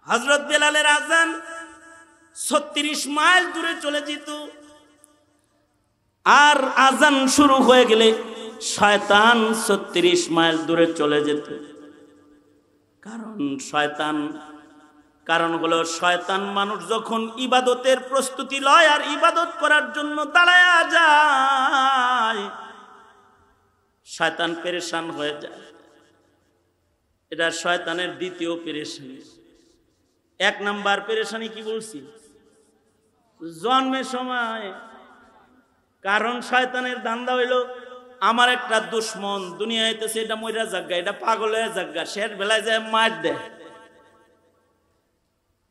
হযরত বেলালের আজান 36 মাইল দূরে চলে যেত, আর আজান শুরু হয়ে গেলে শয়তান 36 মাইল দূরে চলে যেত। কারণ হলো শয়তান মানুষ যখন ইবাদতের প্রস্তুতি লয় আর ইবাদত করার জন্য দাঁড়ায়া যায়, শয়তান পেরেশান হয়ে যায়। এটা শয়তানের দ্বিতীয় পেরেশানি। 1 নাম্বার পেরেশানি কি বলছি? জন্মের সময়। কারণ শয়তানের ধান্দা হইলো আমার একটা দুশ্মন দুনিয়া হইতেছে, এটা মইরা জায়গা, এটা পাগল হয়ে জায়গা, শেষ বেলায় যায় মার দেয়।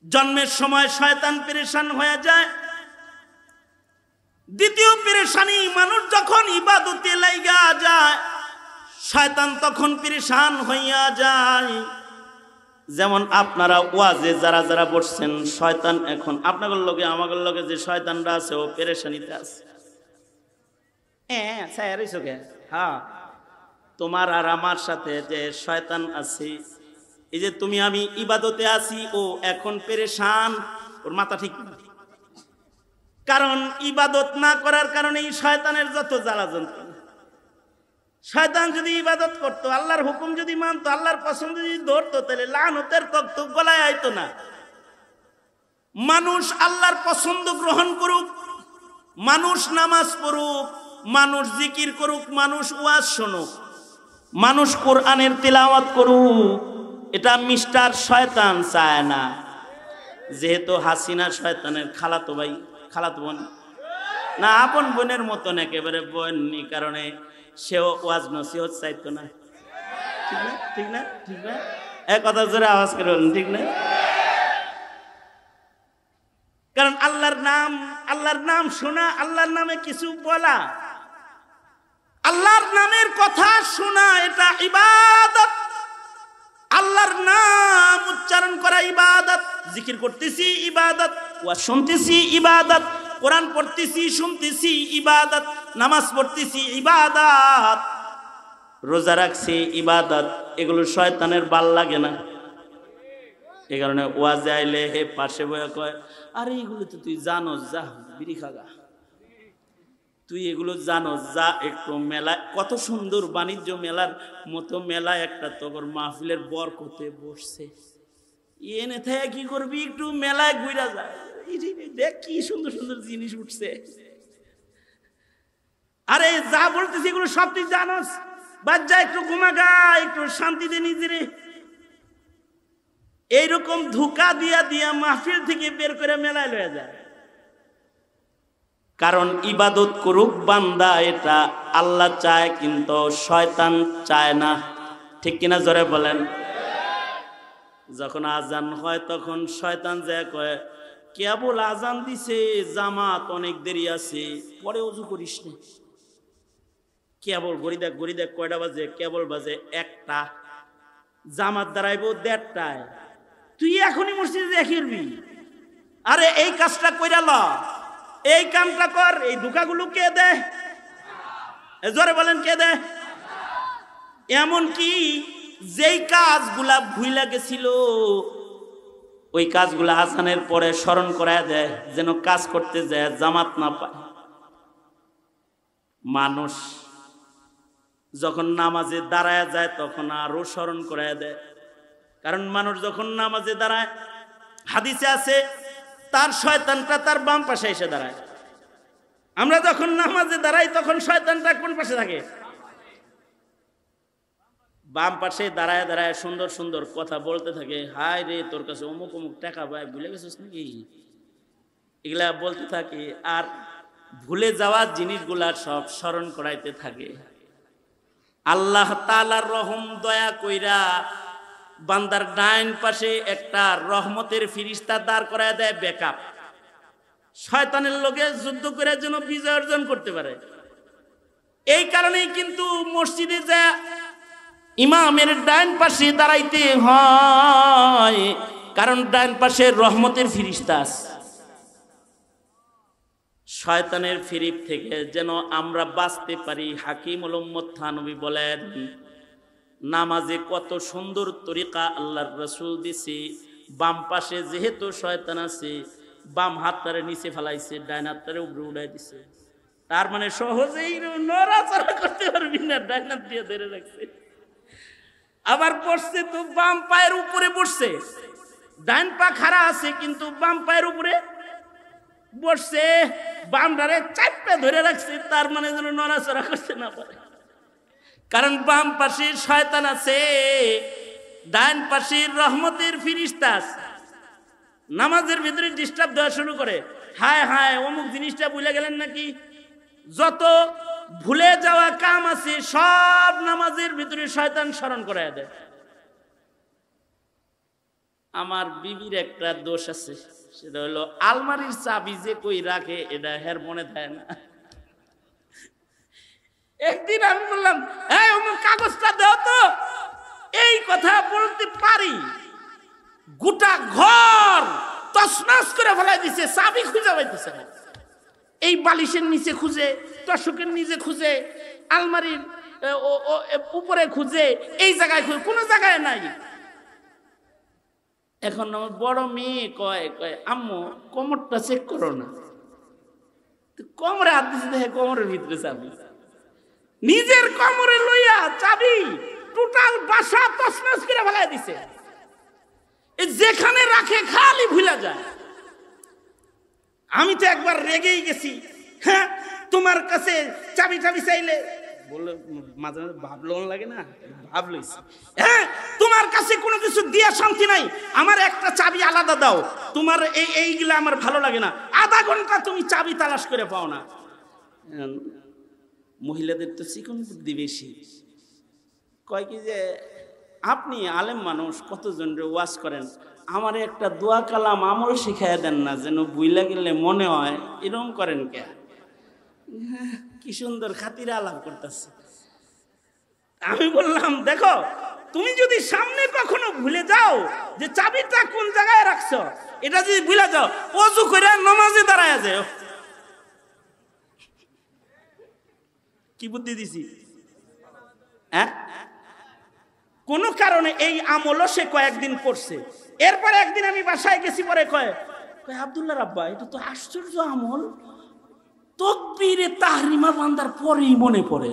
জন্মের সময় শয়তান পেরেশান হয়ে যায়। দ্বিতীয় পেরেশানি, মানুষ যখন ইবাদতে লাইগা যায় শয়তান তখন পেরেশান হইয়া যায়। যেমন আপনারা ওয়াজে যারা যারা বসছেন, শয়তান এখন আপনাদের লগে আমাদের লগে যে শয়তানরা আছে ও পেরেশানিতে আছে। হ্যাঁ, তোমার আর আমার সাথে যে শয়তান আছে, এই যে তুমি আমি ইবাদতে আছি, ও এখন পেরেশান, ওর মাথা ঠিক না। কারণ ইবাদত না করার কারণে এই শয়তানের যত জ্বালা যন্ত্রণা। শয়তান যদি ইবাদত করতো, আল্লাহর হুকুম যদি মানতো, আল্লাহর পছন্দ যদি ধরতো, তাহলে লানতের তক্তক গলায় আইতো না। মানুষ আল্লাহর পছন্দ গ্রহণ করুক, মানুষ নামাজ পড়ুক, মানুষ জিকির করুক, মানুষ ওয়াজ শুনুক, মানুষ কোরআনের তিলাওয়াত করুক, এটা মিস্টার শয়তান চায় না। যেহেতু হাসিনা শয়তানের খালাতো ভাই, খালাতো বোন না, আপন বোনের মতন একেবারে বোননি, কারণে সেও ওয়াজ নসিহত চাইতো না। ঠিক না? ঠিক না? ঠিক না? এক কথা জোরে আওয়াজ করে বলুন, ঠিক না? কারণ আল্লাহর নাম শোনা, আল্লাহর নামে কিছু বলা, আল্লাহর নামের কথা শোনা, এটা ইবাদত। আল্লাহর নাম উচ্চারণ করা ইবাদত, জিকির করতেছি ইবাদত, ওয়াজ শুনতেছি ইবাদত, কোরআন পড়তেছি শুনতেছি ইবাদত, নামাজ পড়তেছি ইবাদত, রোজা রাখছি ইবাদত। এগুলো শয়তানের ভাল লাগে না। এই কারণে ওয়াজে আইলে হে পাশে বয়ে কয়, আরে এগুলো তো তুই জানোস, যা বিড়ি খাগা, তুই এগুলো জানোস, যা একটু মেলায়, কত সুন্দর বাণিজ্য মেলার মতো মেলায় একটা তোর মাহফিলের বরকতে বসছে, এনে থেকে কি করবি, একটু মেলায় ঘুরা যা, দেখ কি সুন্দর সুন্দর জিনিস উঠছে। আরে যা বলতেছি এগুলো সব তুই জানোস, বাদ যা, একটু ঘুমাগা, একটু শান্তিতে নিজেরে। এইরকম ধোঁকা দিয়া দিয়া মাহফিল থেকে বের করে মেলায় লয়ে যায়। কারণ ইবাদত করুক বান্দা, এটা আল্লাহ চায়, কিন্তু শয়তান চায় না। ঠিক কিনা জোরে বলেন? যখন আজান হয় তখন শয়তান যায় কয়, কেবল আজান দিছে, জামাত অনেক দেরি আছে, পরে ওযু করিস না। কেবল গড়ি দেখ কয়টা বাজে, কেবল বাজে 1টা, জামাত দাঁড়াইব 1:30টায়, তুই এখনই মসজিদে দেখবি। আরে এই কাজটা কইরা ল, এই কামটা কর। এই ধোঁকাগুলো কে দেয়? জোরে বলেন, কে দেয়? এমন কি যেই কাজগুলা ভুইলা গেছিল ওই কাজগুলা আজানের পরে স্মরণ করায় দেয়, যেন কাজ করতে যায় জামাত না পায়। মানুষ যখন নামাজে দাঁড়ায় যায় তখন আরো স্মরণ করায় দেয়। কারণ মানুষ যখন নামাজে দাঁড়ায়, হাদিসে আছে তার শয়তানটা তার বাম পাশে এসে দাঁড়ায়। আমরা যখন নামাজে দাঁড়াই তখন শয়তানটা কোন পাশে থাকে? বাম পাশে দাঁড়ায় দাঁড়ায় সুন্দর সুন্দর কথা বলতে থাকে। হায় রে, তোর কাছে অমুক অমুক টাকা ভাই, ভুলে গেছিস নাকি? এগুলা বলতে থাকে, আর ভুলে যাওয়া জিনিসগুলা সব স্মরণ করাইতে থাকে। আল্লাহ তাআলার রহম দয়া কইরা বান্দার ডাইন পাশে একটা রহমতের ফিরিস্তা দাঁড় করায় দেয়, ব্যাকআপ। শয়তানের লগে যুদ্ধ করে যেন বিজয় অর্জন করতে পারে। এই কারণেই কিন্তু মসজিদে যা ইমামের ডাইন পাশে দাঁড়াইতে হয়, কারণ ডাইন পাশে রহমতের ফিরিস্তা আছে। শয়তানের ফিরিপ থেকে যেন আমরা বাঁচতে পারি, হাকিমুল উম্মত থানবী বলেন, নামাজে কত সুন্দর তরিকা আল্লাহর রাসূল দিছে, বাম পাশে যেহেতু শয়তান আছে, বাম হাতটারে নিচে ফেলাইছে, ডাইন হাতটারে উপরে উঠাই দিছে। তার মানে সহজেই নড়াচড়া করতে পারবি না, ডাইন হাত দিয়ে ধরে রাখছে। আবার পড়ছে তো বাম পায়ের উপরে বসছে, ডাইন পা খাড়া আছে কিন্তু বাম পায়ের উপরে বসছে, বামটারে চাপটা ধরে রাখছে, তার মানে যেন নড়াচড়া করতে না পারে। কারণ বাম পাশে শয়তান আছে, ডান পাশে রহমতের ফিরিস্তা আছে। নামাজের ভিতরে ডিস্টার্ব দেওয়া শুরু করে, হায় হায় অমুক জিনিসটা ভুলে গেলেন নাকি। যত ভুলে যাওয়া কাম আছে সব নামাজের ভিতরে শয়তান স্মরণ করায় দেয়। আমার বিবির একটা দোষ আছে, সেটা হলো আলমারির চাবি যে কই রাখে এটা হের মনে থাকে না। একদিন আমি বললাম, এই অমুক কাগজটা দাও তো, এই কথা বলতে পারি, গোটা ঘর তছনছ করে ফেলাই দিছে, চাবি খুঁজে পাইতেছে না। এই বালিশের নিচে খুঁজে, তোশকের নিচে খুঁজে, আলমারির উপরে খুঁজে, এই জায়গায় খুঁজে, কোনো জায়গায় নাই। এখন আমার বড় মেয়ে কয় আম্মু কোমরটা চেক করো না। কোমরে হাত দিছে, দেখে কোমরের ভিতরে চাবি, নিজের কোমরে লইয়া চাবি টোটাল বাসা তছনছ করে ফেলাই দিছে। যেখানে রাখে খালি ভুলা যায়। আমি তো একবার রেগেই গেছি, হ্যাঁ তোমার কাছে চাবি টাবি চাইলে বলে মাঝে মাঝে ভাবলো লাগে না, ভাবলইছি, হ্যাঁ তোমার কাছে কোনো কিছু দিয়া শান্তি নাই, আমার একটা চাবি আলাদা দাও, তোমার এইগুলা আমার ভালো লাগে না। আধা ঘন্টা তুমি চাবি তালাশ করে পাও না। মহিলাদের তো চিকন বুদ্ধি বেশি, কয় কি যে আপনি আলেম মানুষ, কতজনরে ওয়াজ করেন, আমার একটা দোয়া কালাম আমল শিখাইয়া দেন না, যেন বুইলা গেলে মনে হয়, এরকম করেন কে? কি সুন্দর খাতিরে আলাপ করতেছে। আমি বললাম দেখো, তুমি যদি সামনে কখনো ভুলে যাও যে চাবিটা কোন জায়গায় রাখছো, এটা যদি ভুলে যাও, ওযু করে নামাজে দাঁড়ায় যাও। কি বুদ্ধি দিছি? হ্যাঁ, কোন কারণে এই আমলও সে কয়েকদিন করছে। এরপরে একদিন আমি বাসায় গেছি, পরে কয় আব্দুল্লাহ রাব্বা, এটা তো আশ্চর্য আমল, তাকবীরে তাহরিমা বান্দার পরেই মনে পড়ে।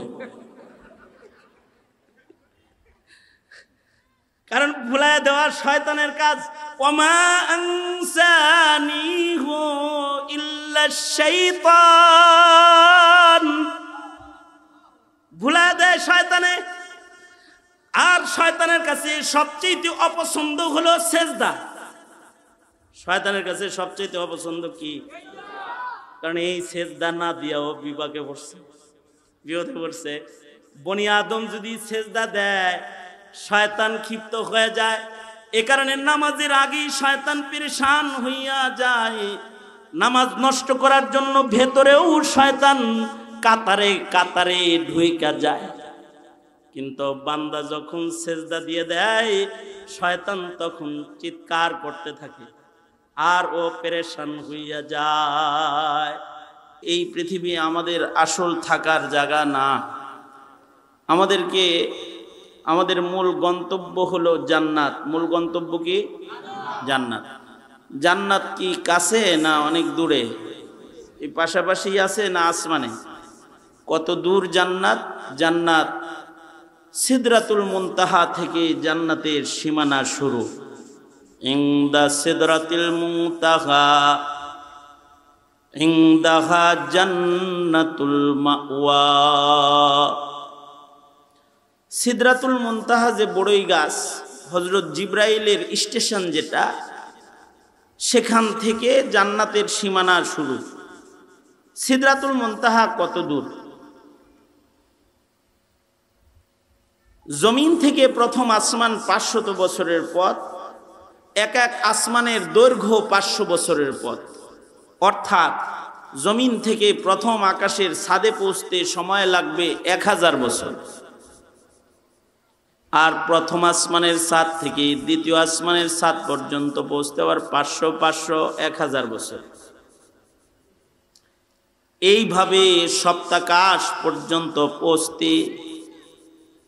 কারণ ভুলায় দেওয়া শয়তানের কাজ। ওমা আনসানিহু ইল্লা শাইতান, ভুলায় দেয় শয়তানে। আর শয়তানের কাছে সবচেয়ে অপছন্দ হলো সেজদা। শয়তানের কাছে সবচেয়ে অপছন্দ কি? কারণ এই সেজদা না দিয়াও বিপদে পড়ছে। বনি আদম যদি সেজদা দেয়, শয়তান ক্ষিপ্ত হয়ে যায়। এ কারণে নামাজের আগেই শয়তান পেরেশান হইয়া যায়। নামাজ নষ্ট করার জন্য ভেতরেও শয়তান কাতারে কাতারে ঢুইকা যায়। কিন্তু বান্দা যখন সেজদা দিয়ে দেয়, শয়তান তখন চিৎকার করতে থাকে আর ও পেরেশান হইয়া যায়। এই পৃথিবী আমাদের আসল থাকার জায়গা না। আমাদের মূল গন্তব্য হলো জান্নাত। মূল গন্তব্য কি? জান্নাত। জান্নাত কি কাছে না অনেক দূরে? এই পাশাপাশি আছে না আসমানে? কত দূর জান্নাত? জান্নাত সিদরাতুল মুনতাহা থেকে জান্নাতের সীমানা শুরু। ইনদা সিদরাতিল মুনতাহা ইনদাহা জান্নাতুল মাওয়া। সিদরাতুল মুনতাহা যে বড়ই গাছ, হযরত জিবরাইলের স্টেশন যেটা, সেখান থেকে জান্নাতের সীমানা শুরু। সিদরাতুল মুনতাহা কত দূর? জমিন থেকে প্রথম আসমান 500 বছরের পথ, এক এক আসমানের দৈর্ঘ্য 500 বছরের পথ। অর্থাৎ জমিন থেকে প্রথম আকাশের ছাদে পৌঁছতে সময় লাগবে 1000 বছর। আর প্রথম আসমানের ছাদ থেকে দ্বিতীয় আসমানের ছাদ পর্যন্ত পৌঁছতে আবার 500 1000 বছর। এইভাবে সপ্তাকাশ পর্যন্ত পৌঁছতে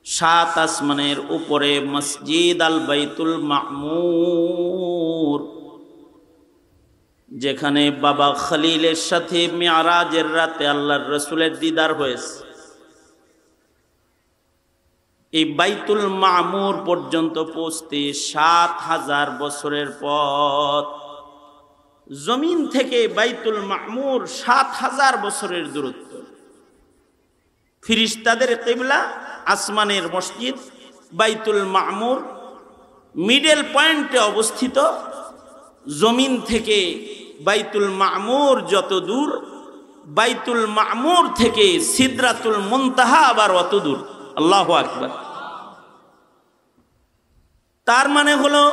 7 আসমানের উপরে মসজিদ আল বাইতুল মামুর যেখানে বাবা খলিলের সাথে মিরাজের রাতে আল্লাহর রাসূলের দিদার হয়েছে। এই বাইতুল মামুর পর্যন্ত পৌঁছতে ৭,০০০ বছরের পথ। জমিন থেকে বাইতুল মামুর ৭,০০০ বছরের দূরত্ব। ফিরিস্তাদের কিবলা আসমানের মসজিদ বাইতুল মামুর মিডল পয়েন্টে অবস্থিত। জমিন থেকে বাইতুল মামুর যত দূর, বাইতুল মামুর থেকে সিদরাতুল মুনতাহা আবার অত দূর। আল্লাহু আকবার। তার মানে হলো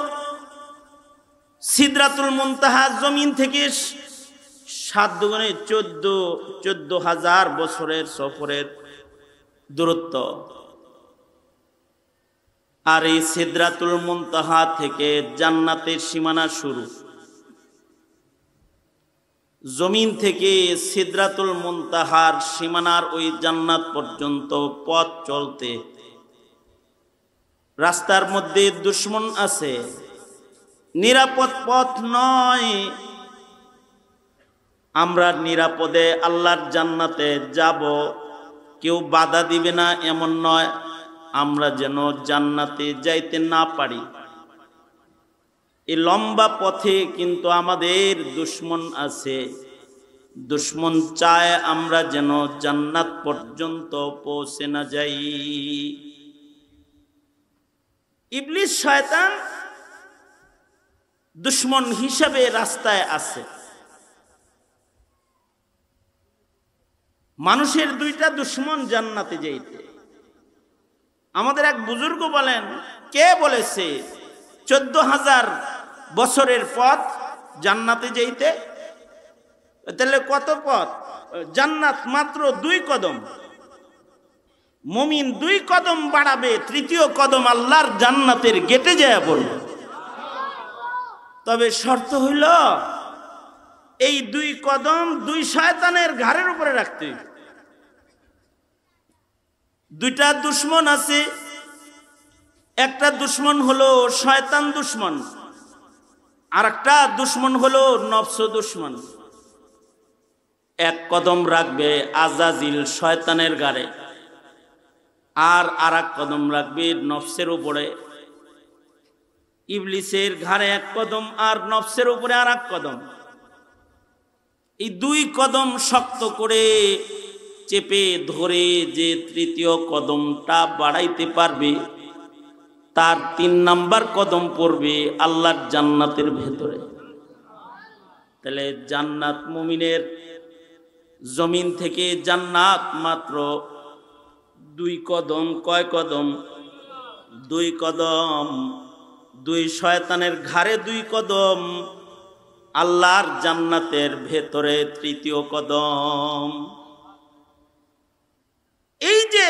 সিদরাতুল মুনতাহা জমিন থেকে ৭ দুগুণে ১৪,০০০ বছরের সফরের দূরত্ব। আর এই সিদরাতুল মুনতাহা থেকে জান্নাতের সীমানা শুরু। জমিন থেকে সিদরাতুল মুনতাহার সীমানার ওই জান্নাত পর্যন্ত পথ চলতে রাস্তার মধ্যে দুশমন আছে, নিরাপদ পথ নয়। আমরা নিরাপদে আল্লাহর জান্নাতে যাব, কেউ বাধা দিবে না এমন নয়। আমরা যেন জান্নাতে যাইতে না পারি, এই লম্বা পথে কিন্তু আমাদের দুশমন আছে। দুশমন চায় আমরা যেন জান্নাত পর্যন্ত পৌঁছে না যাই। ইবলিস শয়তান দুশমন হিসাবে রাস্তায় আছে। মানুষের দুইটা দুশমন জান্নাতে যাইতে। আমাদের এক বুজুর্গ বলেন, কে বলেছে ১৪,০০০ বছরের পথ জান্নাতে যাইতে? তাহলে কত পথ? জান্নাত মাত্র ২ কদম। মুমিন ২ কদম বাড়াবে, তৃতীয় কদম আল্লাহর জান্নাতের গেটে যায় পড়বে। তবে শর্ত হইল এই ২ কদম ২ শয়তানের ঘাড়ের উপরে রাখতে। দুইটা দুশমন আছে। একটা দুশমন হলো শয়তান দুশমন, আর একটা দুশমন হলো নফস দুশমন। এক কদম রাখবে আজাজিল শয়তানের ঘাড়ে, আর এক কদম রাখবে নফসের উপরে। ইবলিসের ঘাড়ে ১ কদম, আর নফসের উপরে আর ১ কদম। এই ২ কদম শক্ত করে চেপে ধরে যে তৃতীয় কদমটা বাড়াইতে পারবে, তার ৩ নাম্বার কদম পড়বে আল্লাহর জান্নাতের ভেতরে। তাহলে জান্নাত মুমিনের, জমিন থেকে জান্নাত মাত্র ২ কদম। কয় কদম? ২ কদম। ২ শয়তানের ঘাড়ে ২ কদম, আল্লাহর জান্নাতের ভেতরে তৃতীয় কদম। এই যে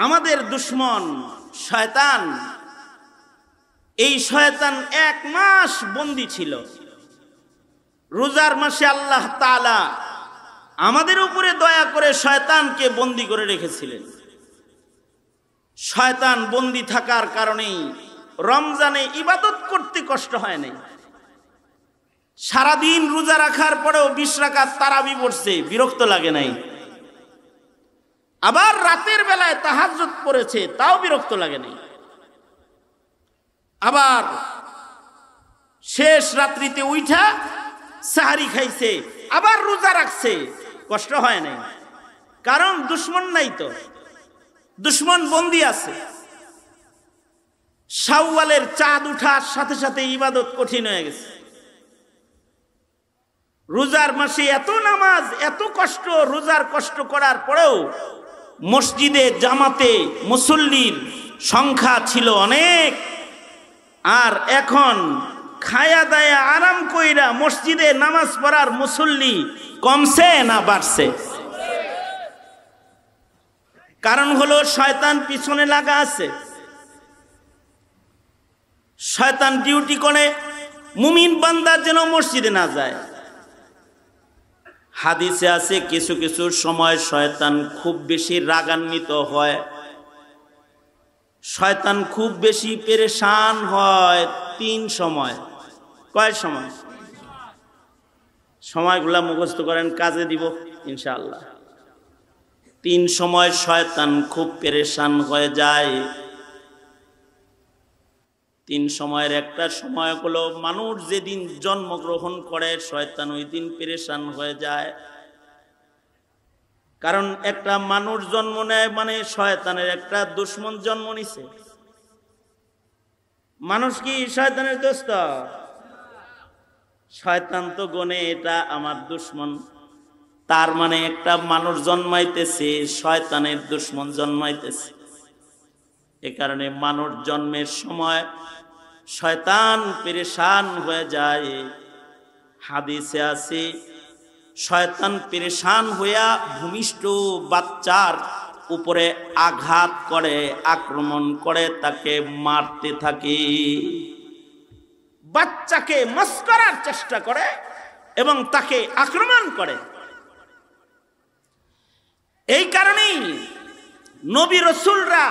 আমাদের দুশমন শয়তান, এই শয়তান ১ মাস বন্দী ছিল। রোজার মাসে আল্লাহ তাআলা আমাদের উপরে দয়া করে শয়তানকে বন্দী করে রেখেছিলেন। শয়তান বন্দী থাকার কারণেই রমজানে ইবাদত করতে কষ্ট হয় নাই। সারাদিন রোজা রাখার পরেও ২০ রাকাত তারাবি পড়ছে, বিরক্ত লাগে নাই। আবার রাতের বেলায় তাহাজ্জুদ পড়েছে, তাও বিরক্ত লাগে নাই। আবার শেষ রাত্রিতে উঠা সাহারি খাইছে, আবার রোজা রাখছে, কষ্ট হয় নাই। কারণ দুশমন নাই তো, দুশমন বন্দী আছে। শাওয়ালের চাঁদ উঠার সাথে সাথে ইবাদত কঠিন হয়ে গেছে। রোজার মাসে এত নামাজ, এত কষ্ট, রোজার কষ্ট করার পরেও মসজিদে জামাতে মুসল্লির সংখ্যা ছিল অনেক। আর এখন খায়া দায়া আরাম কইরা মসজিদে নামাজ পড়ার মুসল্লি কমছে না বাড়ছে? কারণ হলো শয়তান পিছনে লাগা আছে। শয়তান ডিউটি করে মুমিন বান্দা যেন মসজিদে না যায়। হাদিসে আছে কিছু কিছু সময় শয়তান খুব বেশি রাগান্বিত হয়, শয়তান খুব বেশি পেরেশান হয় 3 সময়। কয় সময়? সময়গুলা মুখস্থ করেন, কাজে দিব ইনশাআল্লাহ। 3 সময় শয়তান খুব পেরেশান হয়ে যায়। 3 সময়ের একটা সময় হলো মানুষ যেদিন জন্মগ্রহণ করে শয়তান ওই দিন পেরেশান হয়ে যায়। কারণ একটা মানুষ জন্ম নেয় মানে শয়তানের একটা দুশমন জন্ম নিছে। মানুষ কি শয়তানের দোস্ত? শয়তান তো গনে এটা আমার দুশমন। তার মানে একটা মানুষ জন্মাইতেছে, শয়তানের দুশমন জন্মাইতেছে। এ কারণে মানুষ জন্মের সময় শয়তান পেরেশান হয়ে যায়। হাদিসে আছে শয়তান পেরেশান হইয়া ভূমিষ্ঠ বাচ্চার উপরে আঘাত করে, আক্রমণ করে, তাকে মারতে থাকে। বাচ্চাকে মস্করার চেষ্টা করে এবং তাকে আক্রমণ করে। এই কারণেই নবী রাসূলরা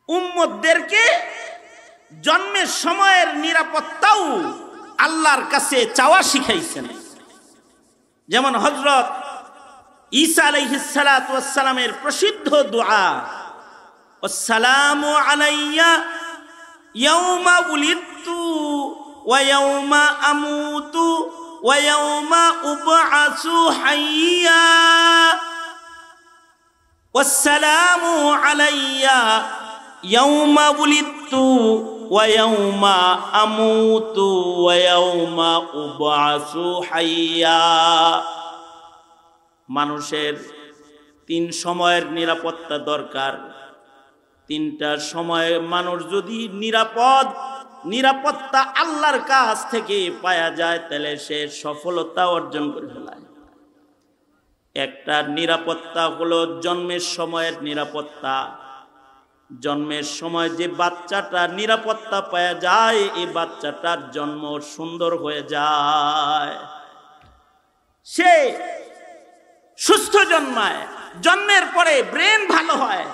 উম্মতদেরকে জন্মের সময়ের নিরাপত্তাও আল্লাহর কাছে চাওয়া শিখাইছেন। যেমন হযরত ঈসা আলাইহিস সালাতু ওয়াস সালামের প্রসিদ্ধ দোয়া, আসসালামু আলাইয়া ইয়াউমা উলিদতু ওয়া ইয়াউমা আমুতু ওয়া ইয়াউমা উবআসু হাইয়া, আসসালামু আলাইয়া ইয়াউমা উলিদতু ওয়া ইয়াউমা আমুতু ওয়া ইয়াউমা উবআসু হাইয়া। মানুষের 3 সময়ের নিরাপত্তা দরকার। 3টা সময়ে মানুষ যদি নিরাপত্তা আল্লাহর কাছ থেকে পাওয়া যায় তাহলে সে সফলতা অর্জন করে ফেলায়। একটা নিরাপত্তা হলো জন্মের সময়ের নিরাপত্তা। জন্মের সময় যে বাচ্চাটা নিরাপত্তা পাওয়া যায়, এই বাচ্চাটার জন্ম সুন্দর হয়ে যায়। সে সুস্থ জন্মায়, জন্মের পরে ব্রেন ভালো হয়,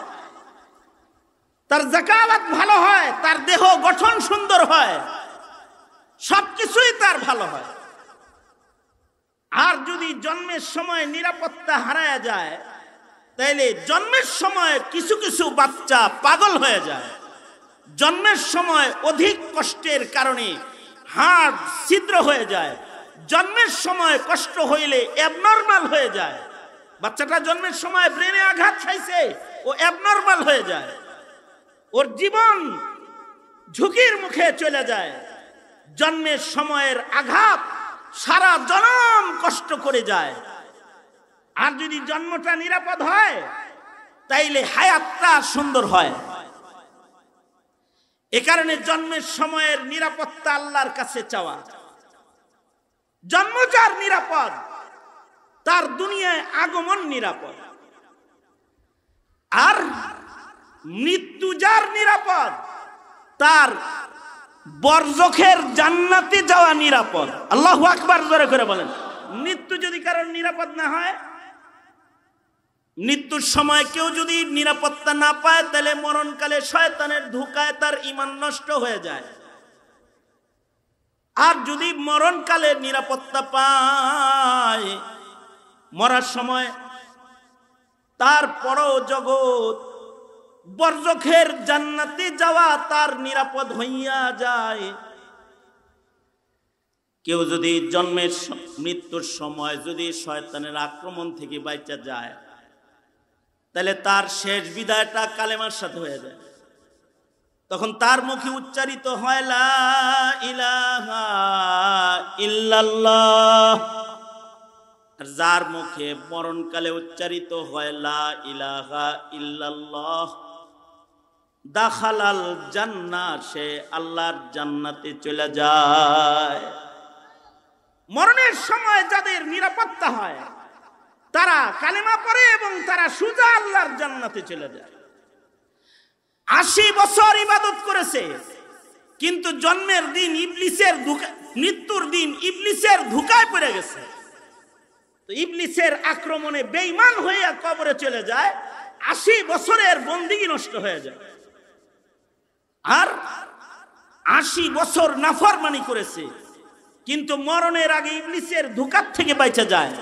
তার যাকাত ভালো হয়, তার দেহ গঠন সুন্দর হয়, সবকিছুই তার ভালো হয়। আর যদি জন্মের সময় নিরাপত্তা হারায় যায় তাইলে জন্মের সময় কিছু কিছু বাচ্চা পাগল হয়ে যায়। জন্মের সময় অধিক কষ্টের কারণে হাড় ছিদ্র হয়ে যায়। জন্মের সময় কষ্ট হইলে অ্যাবনর্মাল হয়ে যায়। বাচ্চাটা জন্মের সময় ব্রেনে আঘাত খাইছে, ও অ্যাবনর্মাল হয়ে যায়, ওর জীবন ঝুঁকির মুখে চলে যায়। জন্মের সময়ের আঘাত সারা জনম কষ্ট করে যায়। আর যদি জন্মটা নিরাপদ হয় তাইলে হায়াতটা সুন্দর হয়। এ কারণে জন্মের সময়ের নিরাপত্তা আল্লাহর কাছে চাওয়া। জন্ম যার নিরাপদ, তার দুনিয়ায় আগমন নিরাপদ। আর মৃত্যু যার নিরাপদ, তার বরজখের জান্নাতে যাওয়া নিরাপদ। আল্লাহু আকবার জোরে করে বলেন। মৃত্যু যদি কারণ নিরাপদ না হয়, মৃত্যুর সময় কেউ যদি নিরাপত্তা না পায় তাহলে মরণকালে শয়তানের ধোঁকায় তার ঈমান নষ্ট হয়ে যায়। আর যদি মরণকালে নিরাপত্তা পায়, মরার সময় তার পরজগৎ বরজখের জান্নাতে যাওয়া তার নিরাপদ হইয়া যায়। কেউ যদি জন্মের মৃত্যুর সময় যদি শয়তানের আক্রমণ থেকে বাঁচা যায় তাহলে তার শেষ বিদায়টা কালেমার সাথে হয়ে যায়। তখন তার মুখে উচ্চারিত হয় লা ইলাহা ইল্লাল্লাহ। আর যার মুখে মরণকালে উচ্চারিত হয় লা ইলাহা ইল্লাল্লাহ, দাখালাল জান্নাহ, সে আল্লাহর জান্নাতে চলে যায়। মরণের সময় যাদের নিরাপত্তা হয় তারা কালেমা পড়ে এবং তারা সোজা আল্লাহর জান্নাতে চলে যায়। 80 বছর ইবাদত করেছে, কিন্তু জন্মের দিন ইবলিসের মৃত্যুর দিন ইবলিসের ধোঁকায় পড়ে গেছে। তো ইবলিসের আক্রমণে বেঈমান হয়ে কবরে চলে যায়। 80 বছরের বন্দিগি নষ্ট হয়ে যায়। আর 80 বছর নাফরমানি করেছে, কিন্তু মরণের আগে ইবলিসের ধোঁকার থেকে বাইচা যায়,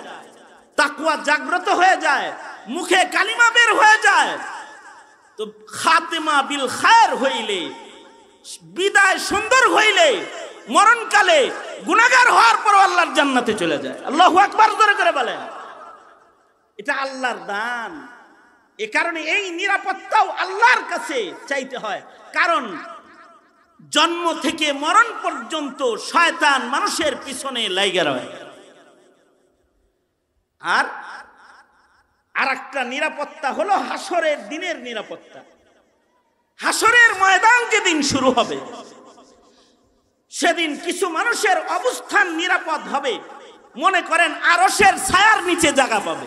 তাকওয়া জাগ্রত হয়ে যায়, মুখে কালিমা বের হয়ে যায়, তো খাতেমা বিল খায়ের হইলে, বিদায় সুন্দর হইলে, মরণকালে গুনাহগার হওয়ার পর আল্লাহর জান্নাতে চলে যায়। আল্লাহু আকবার জোরে করে বলেন। এটা আল্লাহর দান। এ কারণে এই নিরাপত্তাও আল্লাহর কাছে চাইতে হয়। কারণ জন্ম থেকে মরণ পর্যন্ত শয়তান মানুষের পিছনে লাইগা রয়। আর আরেকটা নিরাপত্তা হলো হাসরের দিনের নিরাপত্তা। হাসরের ময়দান যেদিন শুরু হবে, সেদিন কিছু মানুষের অবস্থান নিরাপদ হবে। মনে করেন আরশের ছায়ার নিচে জায়গা পাবে,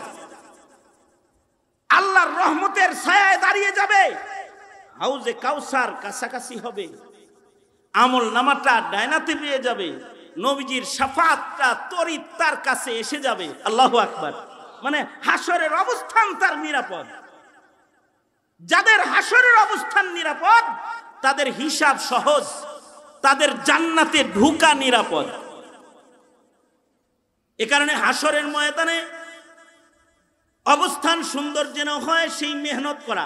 আল্লাহর রহমতের ছায়ায় দাঁড়িয়ে যাবে, হাউজে কাউসার কাছাকাছি হবে, আমল নামাটা ডাইনাতে পেয়ে যাবে, নবীজির শাফাআতটা তরিত তার কাছে এসে যাবে। আল্লাহু আকবার। মানে হাসরের অবস্থান তার নিরাপদ। যাদের হাসরের অবস্থান নিরাপদ, তাদের হিসাব সহজ, তাদের জান্নাতে ঢোকা নিরাপদ। এ কারণে হাসরের ময়দানে অবস্থান সুন্দর যেন হয়, সেই মেহনত করা,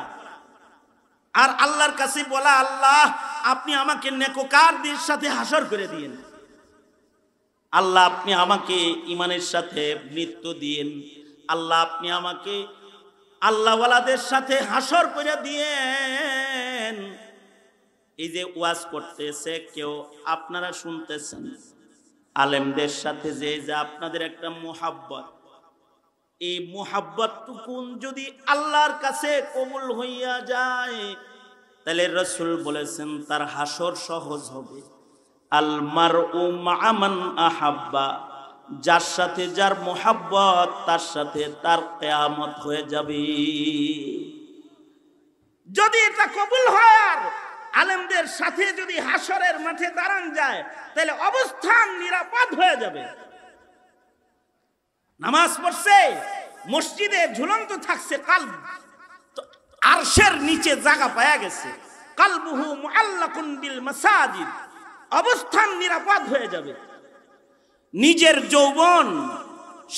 আর আল্লাহর কাছে বলা, আল্লাহ আপনি আমাকে নেককারদের সাথে হাসর করে দিয়েন, আল্লাহ আপনি আমাকে ইমানের সাথে মৃত্যু দিয়েন, আল্লাহ আপনি আমাকে আল্লাহওয়ালাদের সাথে হাসর করে দিয়েন। এই যে ওয়াজ করতেছে কেউ, আপনারা শুনতেছেন, আলেমদের সাথে যে আপনাদের একটা মুহাব্বত, এই মুহাব্বতটুকুন যদি আল্লাহর কাছে কবুল হইয়া যায়, তাহলে রাসূল বলেছেন তার হাসর সহজ হবে। আল মারউ মা মান আহাব্বা, যার সাথে যার মুহাব্বত, তার সাথে তার কিয়ামত হয়ে যাবে। যদি এটা কবুল হয় আর আলেমদের সাথে যদি হাসরের মাঠে দাঁড়ান যায়, তাহলে অবস্থান নিরাপদ হয়ে যাবে। নামাজ পড়ছে, মসজিদে ঝুলন্ত থাকছে কালব, আরশের নিচে জায়গা পায়া গেছে, কালবুহু মুআল্লাকুন বিল মাসাজিদ, অবস্থান নিরাপদ হয়ে যাবে। নিজের যৌবন,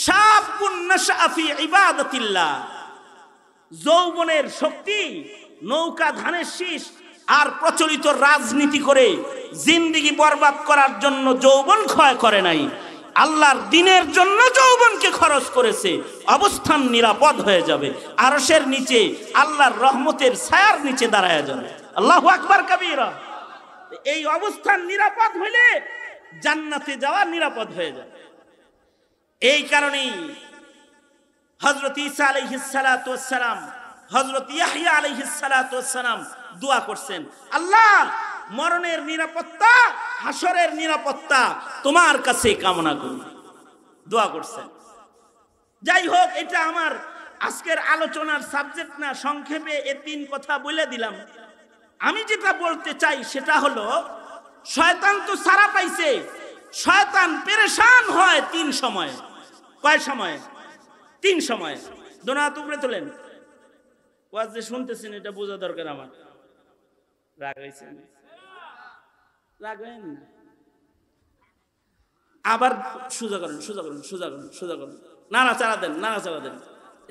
শাবুন নাশা ফি ইবাদাতিল্লাহ, যৌবনের শক্তি নৌকা ধানের শীষ আর প্রচলিত রাজনীতি করে জিন্দেগি বরবাদ করার জন্য যৌবন ক্ষয় করে নাই, আল্লাহর দ্বীনের জন্য যৌবনকে খরচ করেছে। অবস্থান নিরাপদ হয়ে যাবে, আরশের নিচে আল্লাহর রহমতের ছায়ার নিচে দাঁড়ায় যাবে। আল্লাহু আকবার কাবীরা। এই অবস্থান নিরাপদ হইলে জান্নাতে যাওয়া নিরাপদ হয়ে যাবে। এই কারণেই হযরত ঈসা আলাইহিস সালাতু ওয়াস সালাম, হযরত ইয়াহইয়া আলাইহিস সালাতু ওয়াস সালাম দোয়া করছেন, আল্লাহ মরণের নিরাপত্তা, হাসরের নিরাপত্তা তোমার কাছে কামনা করি, দোয়া করছেন। যাই হোক, এটা আমার আজকের আলোচনার সাবজেক্ট না, সংক্ষেপে এই তিন কথা বলে দিলাম। আমি যেটা বলতে চাই সেটা হলো, শয়তান তো সারা পাইছে, শয়তান পেরেশান হয় তিন সময়। কয় সময়? তিন সময়। দোনা হাত উপরে তোলেন। ওয়াজ যে শুনতেছেন এটা বোঝা দরকার আমার। রাগ হয়েছে? রাগ হয়েন না। আবার সোজা করেন, সোজা করেন, সোজা করেন, সোজা করেন, নাড়াচাড়া দেন, নাড়াচাড়া দেন।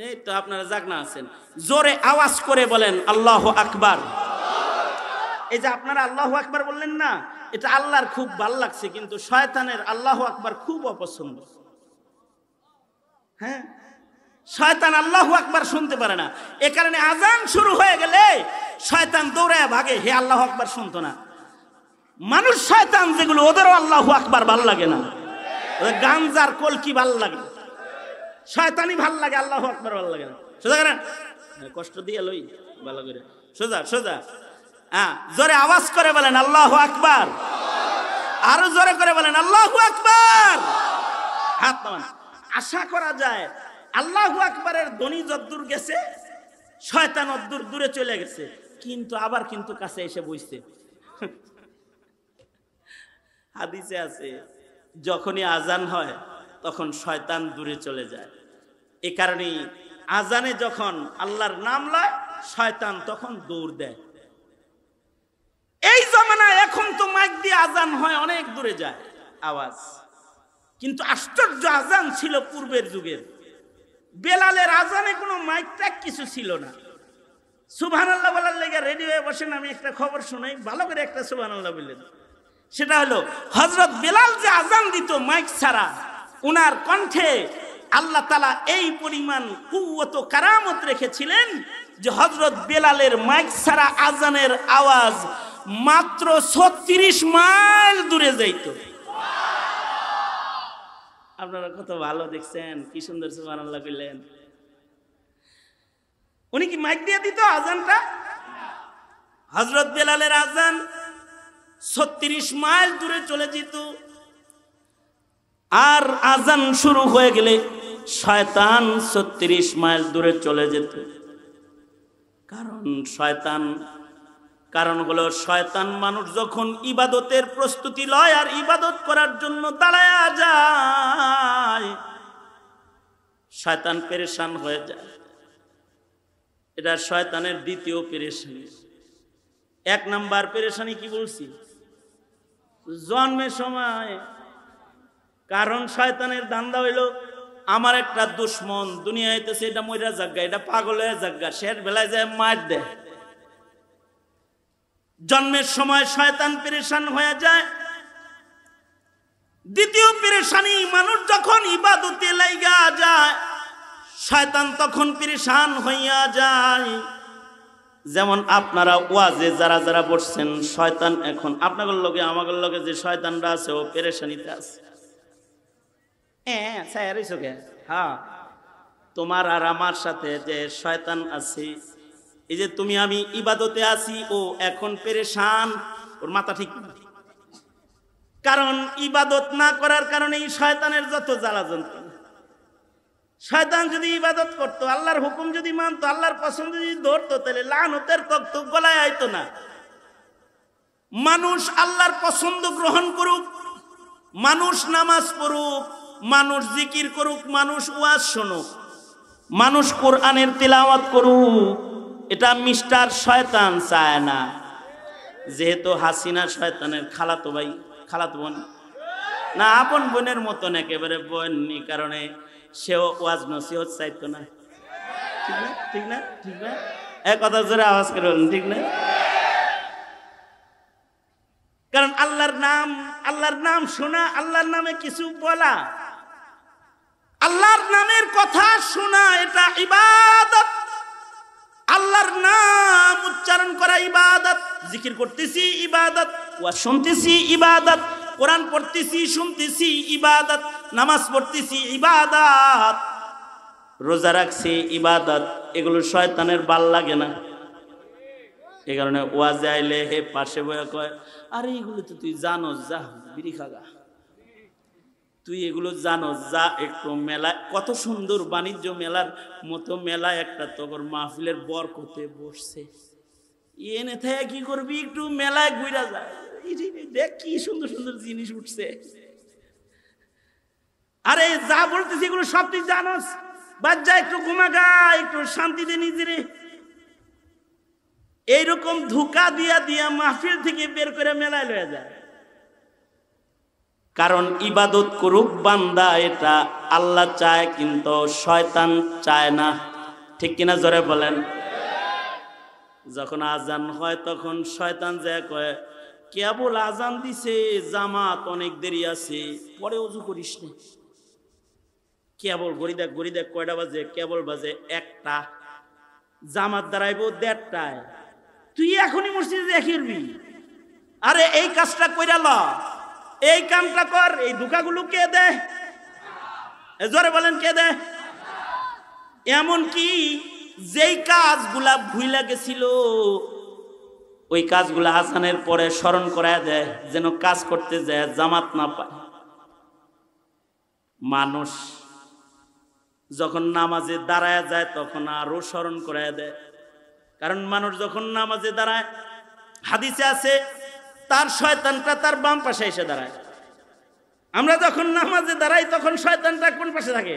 এই তো আপনারা জাগনা আছেন। জোরে আওয়াজ করে বলেন আল্লাহু আকবার। এই যে আপনারা আল্লাহু আকবার বললেন না, এটা আল্লাহর খুব ভাল লাগছে, কিন্তু শয়তানের আল্লাহু আকবার খুব অপছন্দ। হ্যাঁ, শয়তান আল্লাহু আকবার শুনতে পারে না। এ কারণে আজান শুরু হয়ে গেলে শয়তান দৌড়ায় ভাগে, হে আল্লাহু আকবার শুনতো না। মানুষ শয়তান যেগুলো, ওদেরও আল্লাহু আকবার ভাল লাগে না, ওদের গাঞ্জার কলকি ভাল লাগে, শয়তানি ভাল লাগে, আল্লাহু আকবার ভাল লাগে না। সোজা করেন, কষ্ট দিয়ে লই ভালো করে, সোজা সোজা। হ্যাঁ, জোরে আওয়াজ করে বলেন আল্লাহু আকবার। আরো জোরে করে বলেন আল্লাহু আকবার। হাত নামান। আশা করা যায় আল্লাহু আকবারের ধ্বনি যদ্দূর গেছে, শয়তান অদ্দূর দূরে চলে গেছে, কিন্তু আবার কিন্তু কাছে এসে বসছে। হাদিসে আছে, যখনই আজান হয় তখন শয়তান দূরে চলে যায়। এ কারণেই আজানে যখন আল্লাহর নাম লয়, শয়তান তখন দৌড় দেয়। এই জমানায় এখন তো মাইক দিয়ে আজান হয়, অনেক দূরে যায় আওয়াজ। কিন্তু আশ্চর্য আজান ছিল পূর্বের যুগের। বেলালের আজানে কোনো মাইক টাইক কিছু ছিল না। সুবহানাল্লাহ বলার লেগে রেডি হয়ে বসেন। আমি একটা খবর শুনাই, ভালো করে একটা সুবহানাল্লাহ বললেন। সেটা হলো হযরত বেলাল যে আজান দিত মাইক ছাড়া, উনার কণ্ঠে আল্লাহ তাআলা এই পরিমাণ কুওয়াত ও কারামত রেখেছিলেন যে হযরত বেলালের মাইক ছাড়া আজানের আওয়াজ মাত্র 36 মাইল দূরে যাইত। আপনারা কত ভালো দেখছেন, কি সুন্দর সুবহানাল্লাহ বললেন। উনি কি মাইক দিয়ে দিত আজানটা? হযরত বেলালের আজান 36 মাইল দূরে চলে যেত। আর আজান শুরু হয়ে গেলে শয়তান 36 মাইল দূরে চলে যেত। কারণ হলো শয়তান মানুষ যখন ইবাদতের প্রস্তুতি লয় আর ইবাদত করার জন্য দাঁড়ায়া যায়, শয়তান পেরেশান হয়ে যায়। এটা শয়তানের দ্বিতীয় পেরেশানি। 1 নাম্বার পেরেশানি কি বলছি? জন্মের সময়। কারণ শয়তানের ধান্দা হইল আমার একটা দুশ্মন দুনিয়া হইতেছে, এটা মইরা জায়গা, এটা পাগল হয়ে জায়গা, শেষ বেলায় যায় মার দেয়। জন্মের সময় শয়তান পেরেশান হয়ে যায়। দ্বিতীয় পেরেশানি, মানুষ যখন ইবাদতে লাইগা যায় শয়তান তখন পেরেশান হইয়া যায়। যেমন আপনারা ওয়াজে যারা যারা বসছেন, শয়তান এখন আপনাদের লগে আমাদের লগে যে শয়তানরা আছে ও পেরেশানিতে আছে। হ্যাঁ, তোমার আর আমার সাথে যে শয়তান আছে, এই যে তুমি আমি ইবাদতে আছি, ও এখন পেরেশান, ওর মাথা ঠিক না। কারণ ইবাদত না করার কারণে এই শয়তানের যত জ্বালা যন্ত্রণা। শয়তান যদি ইবাদত করতো, আল্লাহর হুকুম যদি মানতো, আল্লাহর পছন্দ যদি ধরতো, তাহলে লানতের তক্ত গলায় আইতো না। মানুষ আল্লাহর পছন্দ গ্রহণ করুক, মানুষ নামাজ পড়ুক, মানুষ জিকির করুক, মানুষ ওয়াজ শুনুক, মানুষ কোরআনের তিলাওয়াত করুক, এটা মিস্টার শয়তান চায় না। যেহেতু হাসিনা শয়তানের খালাতো ভাই, খালাতো বোন না, আপন বোনের মতন একেবারে বোননি, কারণে সেও ওয়াজ নসিহত চাইতো না। ঠিক না? ঠিক না? ঠিক না? এক কথা জোরে আওয়াজ করে বলুন, ঠিক না? কারণ আল্লাহর নাম শোনা, আল্লাহর নামে কিছু বলা, আল্লাহর নামের কথা শোনা, এটা ইবাদত। আল্লাহর নাম উচ্চারণ করা ইবাদত। জিকির করতেছি ইবাদত, ওয়াজ শুনতেছি ইবাদত, কোরআন পড়তেছি শুনতেছি ইবাদত, নামাজ পড়তেছি ইবাদত, রোজা রাখছি ইবাদত। এগুলো শয়তানের ভাল লাগে না। এই কারণে ওয়াজে আইলে হে পাশে বয়ে কয়, আরে এগুলো তো তুই জানোস, যা বিড়ি খাগা, তুই এগুলো জানোস, যা একটু মেলা, কত সুন্দর বাণিজ্য মেলার মতো মেলা একটা তোর মাহফিলের বরকতে বসছে, এনে থেকে কি করবি, একটু মেলায় ঘুরা যা, দেখ কি সুন্দর সুন্দর জিনিস উঠছে। আরে যা বলতেছি এগুলো সব তুই জানোস, বাদ যা, একটু ঘুমাগা, একটু শান্তিতে নিজেরে। এইরকম ধোঁকা দিয়া দিয়া মাহফিল থেকে বের করে মেলায় লয়ে যায়। কারণ ইবাদত করুক বান্দা, এটা আল্লাহ চায়, কিন্তু শয়তান চায় না। ঠিক কিনা জোরে বলেন? যখন আজান হয় তখন শয়তান যায় কয়, কেবল আজান দিছে, জামাত অনেক দেরি আছে, পরে ওযু করিস না। কেবল ঘড়ি দেখ কয়টা বাজে, কেবল বাজে 1টা, জামাত দাঁড়াইবো 1:30টায়, তুই এখনই মসজিদে দেখবি। আরে এই কাজটা কইরা ল, এই কামটা কর। এই ধোঁকাগুলো কে দেয়? জোরে বলেন, কে দেয়? এমন কি যেই কাজগুলা ভুইলা গেছিল ওই কাজগুলা আজানের পরে স্মরণ করায় দেয়, যেন কাজ করতে যায় জামাত না পায়। মানুষ যখন নামাজে দাঁড়ায় যায় তখন আরো স্মরণ করায় দেয়। কারণ মানুষ যখন নামাজে দাঁড়ায়, হাদিসে আছে তার শয়তানটা তার বাম পাশে এসে দাঁড়ায়। আমরা যখন নামাজে দাঁড়াই তখন শয়তানটা কোন পাশে থাকে?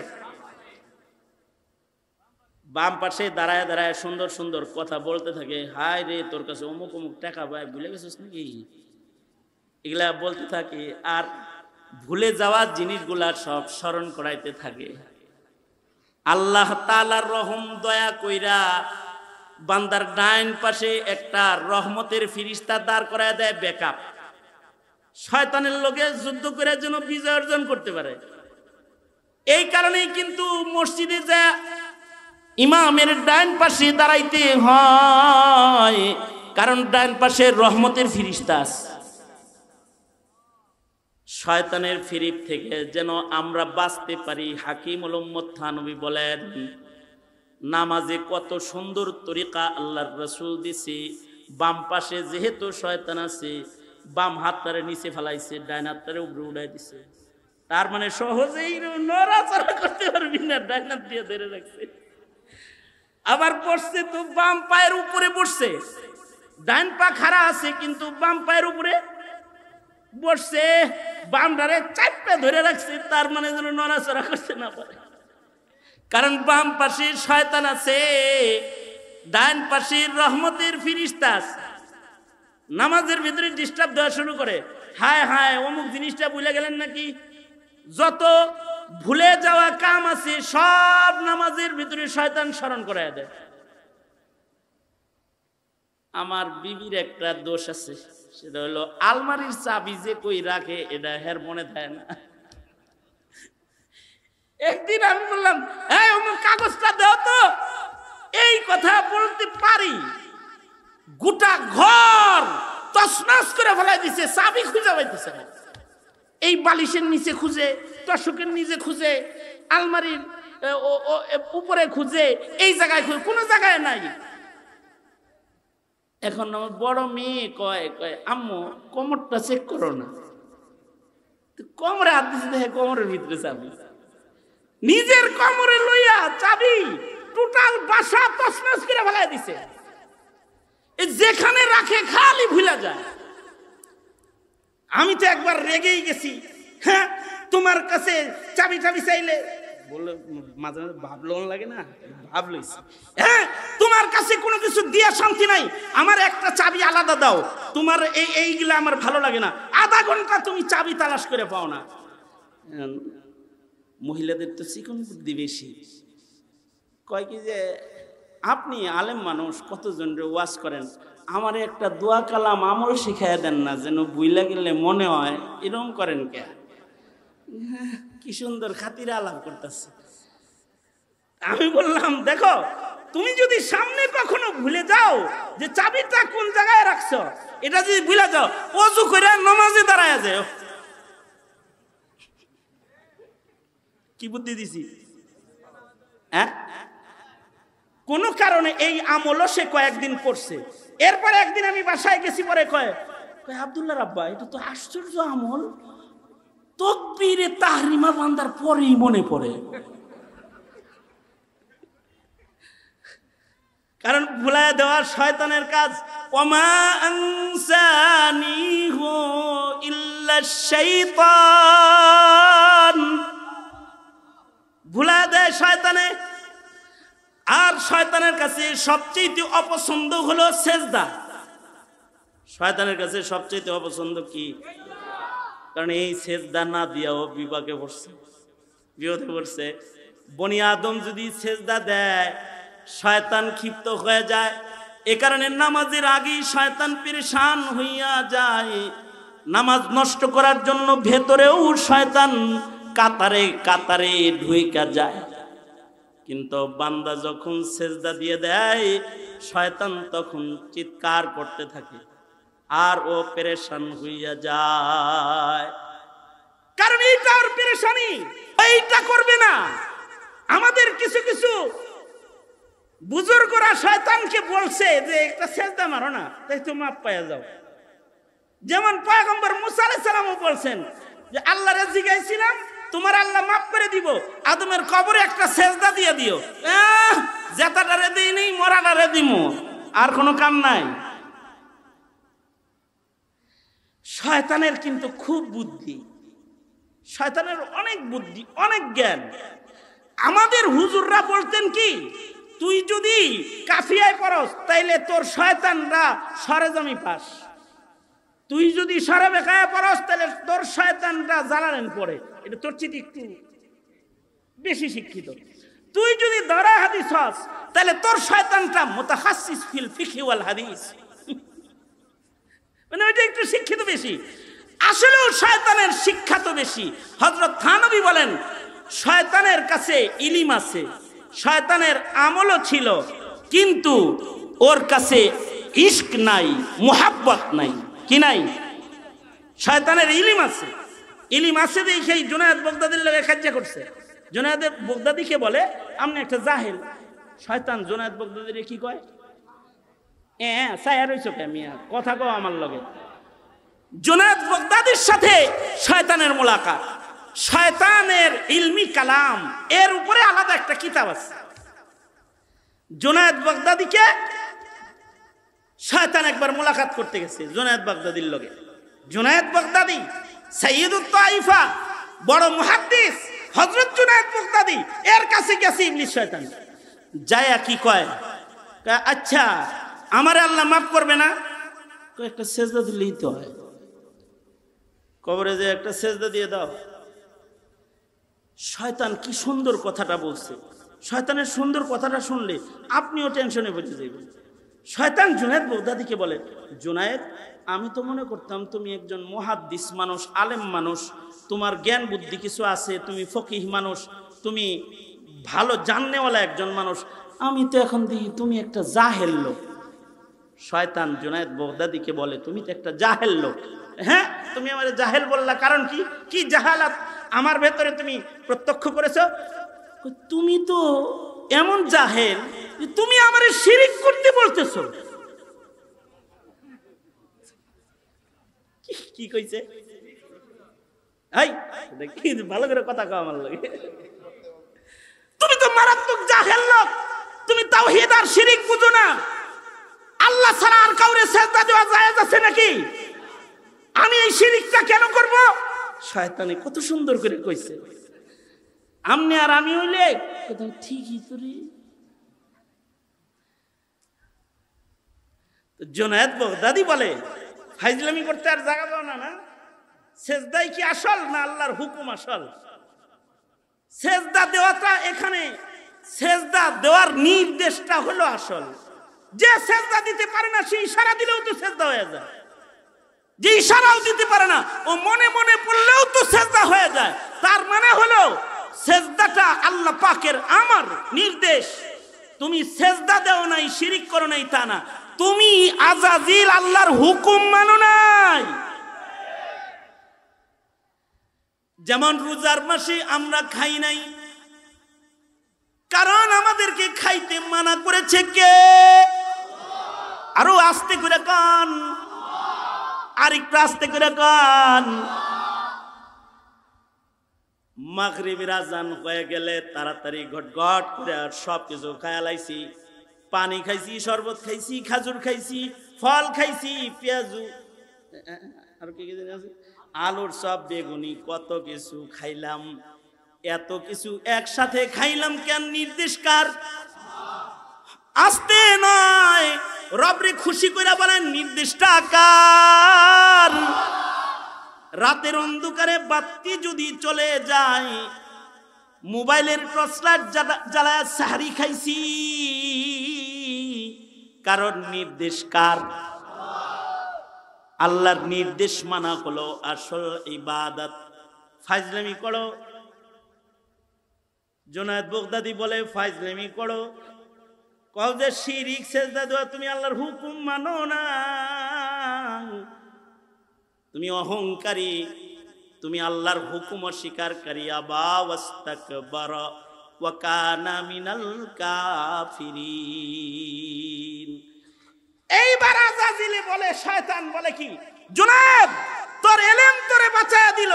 বাম পাশে দাঁড়ায় দাঁড়ায় সুন্দর সুন্দর কথা বলতে থাকে। হায় রে, তোর কাছে অমুক অমুক টাকা পায়, ভুলে গেছিস নাকি? এগুলা বলতে থাকে। আর ভুলে যাওয়া জিনিসগুলা সব স্মরণ করাইতে থাকে। আল্লাহ তাআলার রহম দয়া কইরা বান্দার ডাইন পাশে একটা রহমতের ফিরিস্তা দাঁড় করায় দেয় ব্যাকআপ, শয়তানের লগে যুদ্ধ করে যেন বিজয় অর্জন করতে পারে। এই কারণেই কিন্তু মসজিদে যা ইমামের ডাইন পাশে দাঁড়াইতে হয়, কারণ ডাইন পাশে রহমতের ফিরিস্তা আছে। শয়তানের ফিরিপ থেকে যেন আমরা বাঁচতে পারি। হাকিমুল উম্মত থানবী বলেন, নামাজে কত সুন্দর তরিকা আল্লাহর রাসূল দিছে। বাম পাশে যেহেতু শয়তান আছে, বাম হাতটারে নিচে ফেলাইছে, ডাইন হাতটারে উপরে উঠাই দিছে। তার মানে সহজেই নড়াচড়া করতে পারবি না, ডাইন হাত দিয়ে ধরে রাখছে। আবার বসছে তো বাম পায়ের উপরে বসছে, ডাইন পা খাড়া আছে কিন্তু বাম পায়ের উপরে বসছে, বামটারে চাপে ধরে রাখছে। তার মানে যেন নড়াচড়া করতে না পারে, কারণ বাম পাশে শয়তান আছে, ডাইন পাশে রহমতের ফিরিস্তা আছে। নামাজের ভিতরে ডিস্টার্ব দেওয়া শুরু করে, হায় হায় অমুক জিনিসটা ভুলে গেলেন নাকি। যত ভুলে যাওয়া কাম আছে সব নামাজের ভিতরে শয়তান স্মরণ করায় দেয়। আমার বিবির একটা দোষ আছে, সেটা হলো আলমারির চাবি যে কই রাখে এটা হের মনে থাকে না। একদিন আমি বললাম, এই অমুক কাগজটা দাও তো, এই কথা বলতে পারি, গোটা ঘর তছনছ করে ফেলাই দিছে, চাবি খুঁজে পাইতেছে না। এই বালিশের নিচে খুঁজে, তোশকের নিচে খুঁজে, আলমারির উপরে খুঁজে, এই জায়গায় খুঁজে, কোনো জায়গায় নাই। এখন আমার বড় মেয়ে কয় আম্মু কোমরটা চেক করো না। কোমরে হাত দিছে, দেখে কোমরের ভিতরে চাবি, নিজের কোমরে লইয়া চাবি টোটাল বাসা তছনছ করে ফেলাই দিছে। যেখানে রাখে খালি ভুলে যায়। আমি তো একবার রেগেই গেছি, হ্যাঁ তোমার কাছে চাবি টাবি চাইলে বললে মাঝে মাঝে ভাবলো লাগে না, ভাবলইছি, হ্যাঁ তোমার কাছে কোনো কিছু দিয়া শান্তি নাই, আমার একটা চাবি আলাদা দাও, তোমার এইগুলা আমার ভালো লাগে না। আধা ঘন্টা তুমি চাবি তালাশ করে পাও না। মহিলাদের তো চিকন বুদ্ধি বেশি, কয় কি যে আপনি আলেম মানুষ, কতজনের ওয়াজ করেন, আমার একটা দোয়া কালাম আমল শিখাইয়া দেন না, যেন বুইলা গেলে মনে হয়। এরকম করেন কে? কি সুন্দর খাতিরে আলাপ করতেছে। আমি বললাম, দেখো তুমি যদি সামনে কখনো ভুলে যাও যে চাবিটা কোন জায়গায় রাখছো, এটা যদি ভুলে যাও, ওযু করে নামাজে দাঁড়ায় যাও। কি বুদ্ধি দিছি? হ্যাঁ, কোন কারণে এই আমলও সে কয়েকদিন করছে। এরপরে একদিন আমি বাসায় গেছি, পরে কয় আব্দুল্লাহ রাব্বা, এটা তো আশ্চর্য আমল, তাকবীরে তাহরিমা বান্দার পরেই মনে পড়ে। কারণ ভুলায় দেওয়া শয়তানের কাজ। ওমা আনসানিহু ইল্লা শাইতান, ভুলায় দেয় শয়তানে। আর শয়তানের কাছে সবচেয়ে অপছন্দ হলো সেজদা। শয়তানের কাছে সবচেয়ে অপছন্দ কি? কারণ এই সেজদা না দিয়াও বিপদে পড়ছে। বনি আদম যদি সেজদা দেয়, শয়তান ক্ষিপ্ত হয়ে যায়। এ কারণে নামাজের আগেই শয়তান পেরেশান হইয়া যায়। নামাজ নষ্ট করার জন্য ভেতরেও শয়তান কাতারে কাতারে ঢুইকা যায়। কিন্তু বান্দা যখন সেজদা দিয়ে দেয়, শয়তান তখন চিৎকার করতে থাকে আর ও পেরেশান হইয়া যায়। কারণ এইটা ওর পেরেশানি, এইটা করবে না। আমাদের কিছু কিছু বুজুর্গরা শয়তানকে বলছে যে একটা সেজদা মারো না, তাই তো মাপ পাইয়া যাও। যেমন পয়গম্বর মুসা আলাইহিস সালামও বলছেন যে আল্লাহরে জিজ্ঞাসিলাম, তোমার আল্লাহ মাফ করে দিব, আদমের কবরে একটা সেজদা দিয়ে দিও। জেতাটারে দিই নেই, মরাটারে দিমু, আর কোনো কাম নাই। শয়তানের কিন্তু খুব বুদ্ধি, শয়তানের অনেক বুদ্ধি, অনেক জ্ঞান। আমাদের হুজুররা বলতেন কি, তুই যদি কাফিয়ায় পড়স তাইলে তোর শয়তানরা সরেজমি পাস। তুই যদি সারা বেকায় পড়স তাহলে তোর শয়তানটা জ্বালালেন পড়ে, এটা তোর চেয়ে একটু বেশি শিক্ষিত। তুই যদি দরা হাদিস হস তাহলে তোর শয়তানটা মুতাখাসসিস ফিল ফিকহি ওয়াল হাদিস, মানে ওইটা একটু শিক্ষিত বেশি। আসলেও শয়তানের শিক্ষা তো বেশি। হযরত থানবী বলেন শয়তানের কাছে ইলম আছে, শয়তানের আমলও ছিল, কিন্তু ওর কাছে ইশক নাই, মুহাব্বত নাই। কি নাই? শয়তানের ইলম আছে, ইলম আছে দেখেই জুনায়েদ বাগদাদির লগে কাজ্জা করছে। জুনায়েদ বাগদাদিকে বলে আপনি একটা জাহেল। শয়তান জুনায়েদ বাগদাদিরে কি কয়? সায়া রইছো কে মিয়া, কথা কও আমার লগে। জুনায়েদ বাগদাদির সাথে শয়তানের মোলাকাত, শয়তানের ইলমি কালাম, এর উপরে আলাদা একটা কিতাব আছে। জুনায়েদ বাগদাদিকে শয়তান একবার মোলাকাত করতে গেছে জুনায়েদ বাগদাদির লগে। জুনায়েদ বাগদাদি সাইয়্যিদুত তাইফা, বড় মুহাদ্দিস হযরত জুনায়েদ বাগদাদি, এর কাছে গেছে ইবলিস শয়তান। যায়া কি কয়? আচ্ছা আমারে আল্লাহ মাফ করবে না? একটা সেজদা দিলেই তো হয়, কবরে যে একটা সেজদা দিয়ে দাও। শয়তান কি সুন্দর কথাটা বলছে। শয়তানের সুন্দর কথাটা শুনলে আপনিও টেনশনে পড়ে যাবেন। শয়তান জুনায়েদ বাগদাদিকে বলে, জুনায়েদ আমি তো মনে করতাম তুমি একজন মুহাদ্দিস মানুষ, আলেম মানুষ, তোমার জ্ঞান বুদ্ধি কিছু আছে, তুমি ফকিহ মানুষ, তুমি ভালো জাননেওয়ালা একজন মানুষ। আমি তো এখন দেখি তুমি একটা জাহেল লোক। শয়তান জুনায়েদ বাগদাদিকে বলে তুমি তো একটা জাহেল লোক। হ্যাঁ, তুমি আমার জাহেল বললা, কারণ কি? কি জাহালাত আমার ভেতরে তুমি প্রত্যক্ষ করেছো? তুমি তো এমন জাহেল যে তুমি আমারে শিরিক করতে বলতেছো। কি কইছে? এই দেখি ভালো করে কথা কও আমার লাগে। তুমি তো মারাত্মক জাহেল লোক, তুমি তাওহীদ আর শিরিক বুঝো না। আল্লাহ ছাড়া আর কাউরে সিজদা দেওয়া জায়েজ আছে নাকি? আমি এই শিরিকটা কেন করব? শয়তানে কত সুন্দর করে কইছে। আমনে আর আমি হইলে কথা ঠিকই তো রে। তো জুনায়েদ বাগদাদি বলে ফাইজলামি করতে আর জায়গা পাও না। না, সেজদাই কি আসল না আল্লাহর হুকুম আসল? সেজদা দেওয়াটা এখানে, সেজদা দেওয়ার নির্দেশটা হলো আসল। যে সেজদা দিতে পারে না সে ইশারা দিলেও তো সেজদা হয়ে যায়। যে ইশারাও দিতে পারে না ও মনে মনে পড়লেও তো সেজদা হয়ে যায়। তার মানে হলো সেজদাটা আল্লাহ পাকের আমার নির্দেশ। তুমি সেজদা দাও নাই, শিরিক করো নাই তা না, তুমি আজাজিল আল্লাহর হুকুম মানো নাই। যেমন রোজার মাসে আমরা খাই নাই, কারণ আমাদেরকে খাইতে মানা করেছে কে? আরো আস্তে করে কান, আরেকটু আস্তে করে কান। মাগরিবের আজান হয়ে গেলে তাড়াতাড়ি ঘটঘট করে আর সব কিছু খায়া লাইছি। পানি খাইছি, শরবত খাইছি, খাজুর খাইছি, ফল খাইছি, পেঁয়াজু আর কি কি আছে, আলুর চপ, বেগুনি, কত কিছু খাইলাম। এত কিছু একসাথে খাইলাম কেন? নির্দেশ কার? আস্তে নয়, রবরে খুশি করে বলেন নির্দেশটা কার? রাতের অন্ধকারে বাতি যদি চলে যায়, মোবাইলের টর্চলাইট জ্বালায় সাহারি খাইছি, কারণ নির্দেশ কার? আল্লাহর নির্দেশ মানা হলো আসল ইবাদত। ফাজলামি করো, জুনায়েদ বাগদাদি বলে ফাজলামি করো, কও যে শিরিক সেজদা দেওয়া তুমি আল্লাহর হুকুম মানো না, তুমি অহংকারী, তুমি আল্লাহর হুকুম অস্বীকারী। আবা ওয়াস্তাকবারা ওয়া কানা মিনাল কাফিরিন। এইবার আজাজিলে বলে, শয়তান বলে কি? জুনায়েদ তোর ইলম তোরে বাঁচায়া দিল।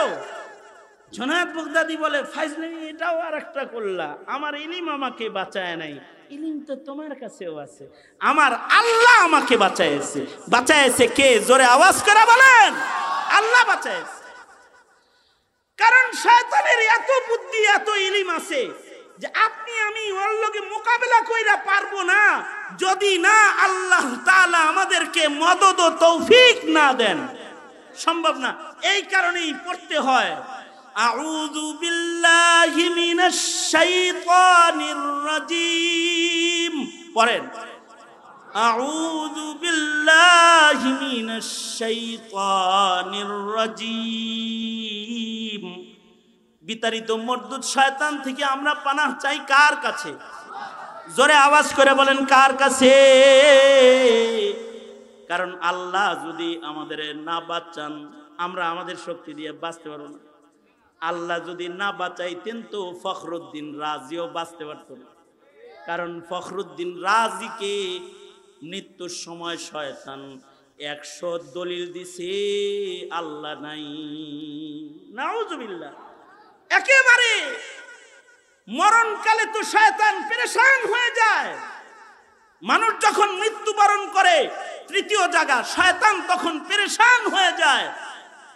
জুনায়েদ বাগদাদি বলে ফাজলামি এটাও আরেকটা করলা, আমার ইলম আমাকে বাঁচায় নাই। ইলম তো তোমার কাছেও আছে, আমার আল্লাহ আমাকে বাঁচাইছে। বাঁচাইছে কে? জোরে আওয়াজ করে বলেন, আল্লাহ বাঁচাইছে। কারণ শয়তানের এত বুদ্ধি, এত ইলম আছে যে আপনি আমি ওর লগে মোকাবেলা কইরা পারবো না, যদি না আল্লাহ তাআলা আমাদেরকে মদদ ও তৌফিক না দেন। সম্ভব না। এই কারণেই পড়তে হয় আউযু বিল্লাহি মিনাশ শাইতানির রাজিম। পড়েন আউযু বিল্লাহি মিনাশ শাইতানির রাজিম। বিতাড়িত মরদুদ শয়তান থেকে আমরা পানাহ চাই কার কাছে? জোরে আওয়াজ করে বলেন কার কাছে? কারণ আল্লাহ যদি আমাদের না বাঁচান, আমরা আমাদের শক্তি দিয়ে বাঁচতে পারবো না। আল্লাহ যদি না বাঁচাইতেন তো ফখরুদ্দিন রাজিও বাঁচতে পারত না। কারণ ফখরুদ্দিন রাজিকে মৃত্যুর সময় শয়তান 100 দলিল দিছে আল্লাহ নাই। নাউজুবিল্লাহ। একেবারে মরণকালে তো শয়তান পেরেশান হয়ে যায়। মানুষ যখন মৃত্যুবরণ করে তৃতীয় জায়গা, শয়তান তখন পেরেশান হয়ে যায়,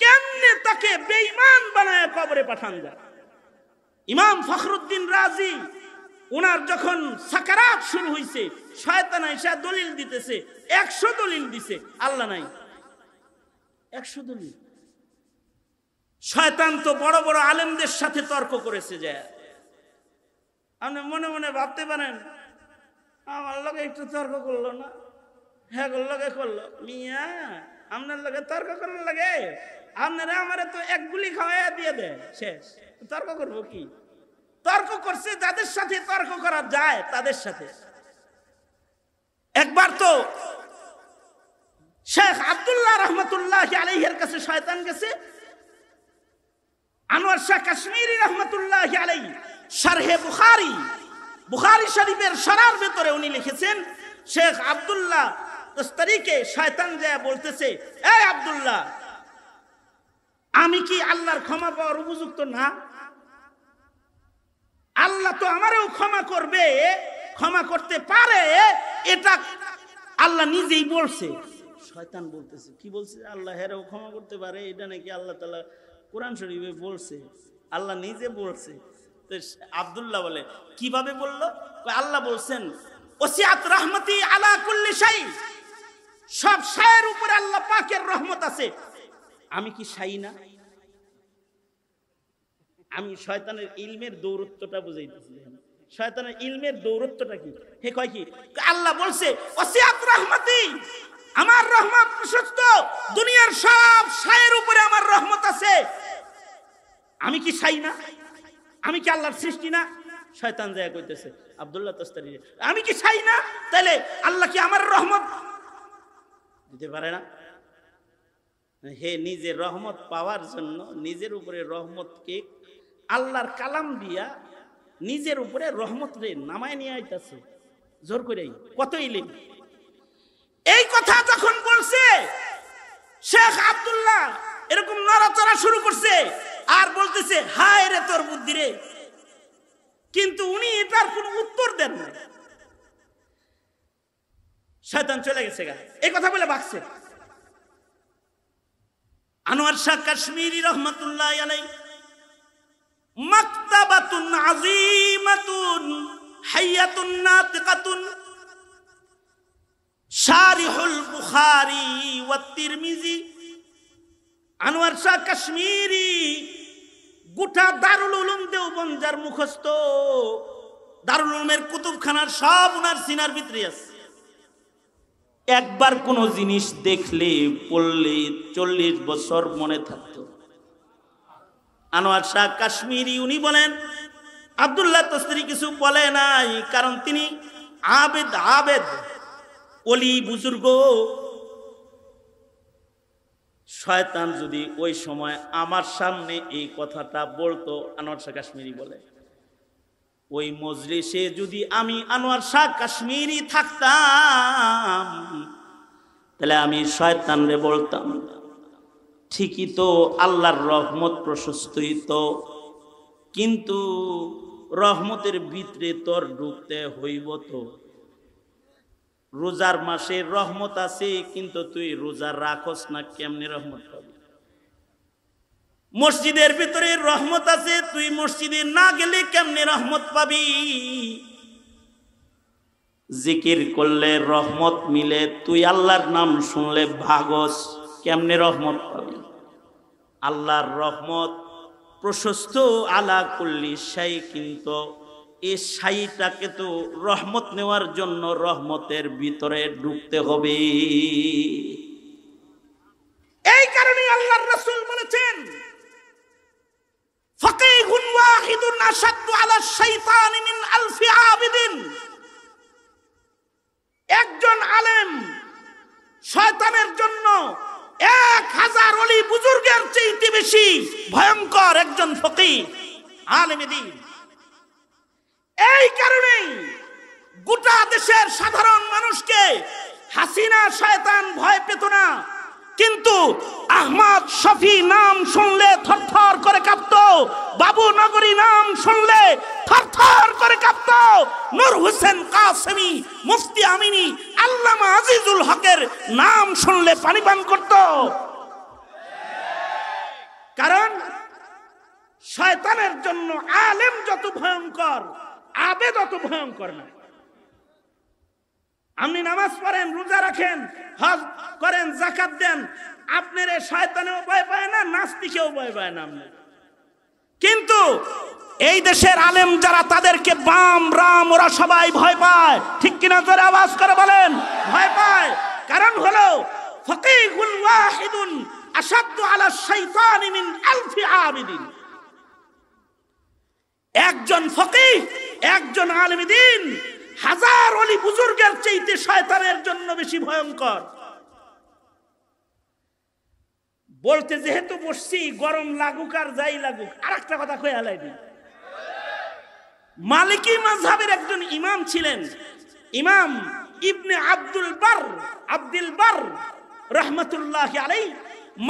কেমনে তাকে বেঈমান বানায় কবরে পাঠান যায়। ইমাম ফখরুদ্দিন রাজি ওনার যখন সাকারাত শুরু হইছে, শয়তান আইসা দলিল দিতেছে, 100 দলিল দিছে আল্লাহ নাই। 100 দলিল। শয়তান তো বড় বড় আলেমদের সাথে তর্ক করেছে। যায় আপনি মনে মনে ভাবতে পারেন আমার লগে একটু তর্ক করলো না, হ্যাঁ লগে করলো। মিয়া আপনার লগে তর্ক করার লাগে? আপনারা আমারে তো এক গুলি খাওয়াইয়া দিয়ে দেয়, শেষ। তর্ক করবো কি? তর্ক করছে যাদের সাথে তর্ক করা যায় তাদের সাথে। একবার তো শেখ আব্দুল্লাহ রহমতুল্লাহ আলাইহির কাছে শয়তান গেছে। আনোয়ার শাহ কাশ্মীরি রহমতুল্লাহ আলাইহি শারহে বুখারী, বুখারী শরীফের শরার ভিতরে উনি লিখেছেন, শেখ আব্দুল্লাহ তস্তারিকে শয়তান যায় বলতেছে, এই আব্দুল্লাহ, আমি কি আল্লাহর ক্ষমা পাওয়ার উপযুক্ত না? আল্লাহ তো আমারও ক্ষমা করবে, ক্ষমা করতে পারে, এটা আল্লাহ নিজেই বলছে। শয়তান বলতেছে, কি বলছে? আল্লাহ হেরাও ক্ষমা করতে পারে, এটা নাকি আল্লাহ তাআলা কোরআন শরীফে বলছে, আল্লাহ নিজে বলছে। তো আব্দুল্লাহ বলে, কিভাবে বললো? আল্লাহ বলছেন ওসিআত রাহমাতি আলা কুল্লি শাই, সব শায়ের উপরে আল্লাহ পাকের রহমত আছে। আমি কি শাই না? আমি শয়তানের ইলমের দৌরত্বটা বুঝাইতেছি। শয়তানের ইলমের দৌরত্বটা কি? হে কয় কি? আল্লাহ বলছে ওসিআত রাহমাতি, আমার রহমত প্রশস্ত, দুনিয়ার সব শায়ের উপরে আমার রহমত আছে। আমি কি শাই না? আমি কি আল্লাহর সৃষ্টি না? শয়তান যায় কইতেছে আব্দুল্লাহ তস্তারি, আমি কি শাই না? তাইলে আল্লাহ কি আমার রহমত দিতে পারে না? হে নিজের রহমত পাওয়ার জন্য নিজের উপরে রহমতকে আল্লাহর কালাম দিয়া নিজের উপরে রহমত রে নামায় নিয়ে আইতাছে জোর করেই। কত ইলিম! এই কথা যখন বলছে শেখ আব্দুল্লাহ এরকম নড়াচড়া শুরু করছে আর বলতেছে, হায় রে তোর বুদ্ধি রে। কিন্তু উনি এটার কোনো উত্তর দেন না। শয়তান চলে গেছে গা, এই কথা বলে ভাগছে। আনোয়ার শাহ কাশ্মীরি রহমাতুল্লাহ আলাইহি মাকতাবাতুন আযীমাতুন হাইয়াতুন নাতিকাতুন শারিহুল বুখারী ওয়া তিরমিজি। আনোয়ার শাহ কাশ্মীরি গোটা দারুল উলুম দেওবন্দ যার মুখস্থ, দারুল উলুমের কুতুবখানার সব উনার সিনার ভিতরে আছে। একবার কোন জিনিস দেখলে পড়লে 40 বছর মনে থাকতো। আনোয়ার শাহ কাশ্মীরি উনি বলেন, আব্দুল্লাহ তস্তারি কিছু বলে নাই, কারণ তিনি আবেদ ওলি বুজুর্গ। শয়তান যদি ওই সময় আমার সামনে এই কথাটা বলতো, আনোয়ার শাহ কাশ্মীরি বলে, ওই মজলিসে যদি আমি আনোয়ার শাহ কাশ্মীরি থাকতাম তাহলে আমি শয়তানরে বলতাম, ঠিকই তো আল্লাহর রহমত প্রশস্তই তো, কিন্তু রহমতের ভিতরে তোর ঢুকতে হইব তো। রোজার মাসে রহমত আছে, কিন্তু তুই রোজা রাখস না, কেমনে রহমত পাবি? মসজিদের ভিতরে রহমত আছে, তুই মসজিদে না গেলে কেমনে রহমত পাবি? জিকির করলে রহমত মিলে, তুই আল্লাহর নাম শুনলে ভাগস, কেমনে রহমত পাবি? আল্লাহর রহমত প্রশস্ত আলা কুল্লি শাই, কিন্তু এই শাইটাকে তো রহমত নেওয়ার জন্য রহমতের ভিতরে ঢুকতে হবে। এই কারণে আল্লাহর রাসূল বলেছেন ফাকিহুন ওয়াহিদুন আশাদ্দু আলা শাইতানি মিন আলফি আবিদিন। একজন আলেম শয়তানের জন্য 1000 ওলি বুজুর্গের চেয়ে বেশি ভয়ঙ্কর একজন ফকিহ আলেমে দ্বীন। এই কারণেই গোটা দেশের সাধারণ মানুষকে হাসিনা শয়তান ভয় পেত না, কিন্তু আহমদ শফি নাম শুনলে থরথর করে কাঁপত, বাবু নগরী নাম শুনলে থরথর করে কাঁপত, নূর হোসেন কাসেমি, মুফতি আমিনী, আল্লামা আজিজুল হকের নাম শুনলে পানি পান করত। কারণ শয়তানের জন্য আলেম যত ভয়ঙ্কর, আবেদ অত ভয়ঙ্কর না। আপনি নামাজ পড়েন, রোজা রাখেন, হজ করেন, যাকাত দেন, আপনার শয়তানেও ভয় পায় না, নাস্তিকেও ভয় পায় না। কিন্তু এই দেশের আলেম যারা, তাদেরকে বাম রাম ওরা সবাই ভয় পায়। ঠিক কিনা জোরে আওয়াজ করে বলেন, ভয় পায়। কারণ হলো ফাকিহুন ওয়াহিদুন আশাদ্দু আলা শাইতানি মিন আলফি আবিদিন। একজন ফকিহ, একজন আলেমে দ্বীন 1000 ওলি বুজুর্গের চাইতে শয়তানের জন্য বেশি ভয়ঙ্কর। বলতে যেহেতু বসছি, গরম লাগুক আর যাই লাগুক, আরেকটা কথা কয়ে আলাই দিই। মালিকি মাযহাবের একজন ইমাম ছিলেন, ইমাম ইবনে আব্দুল বার রাহমাতুল্লাহি আলাইহি।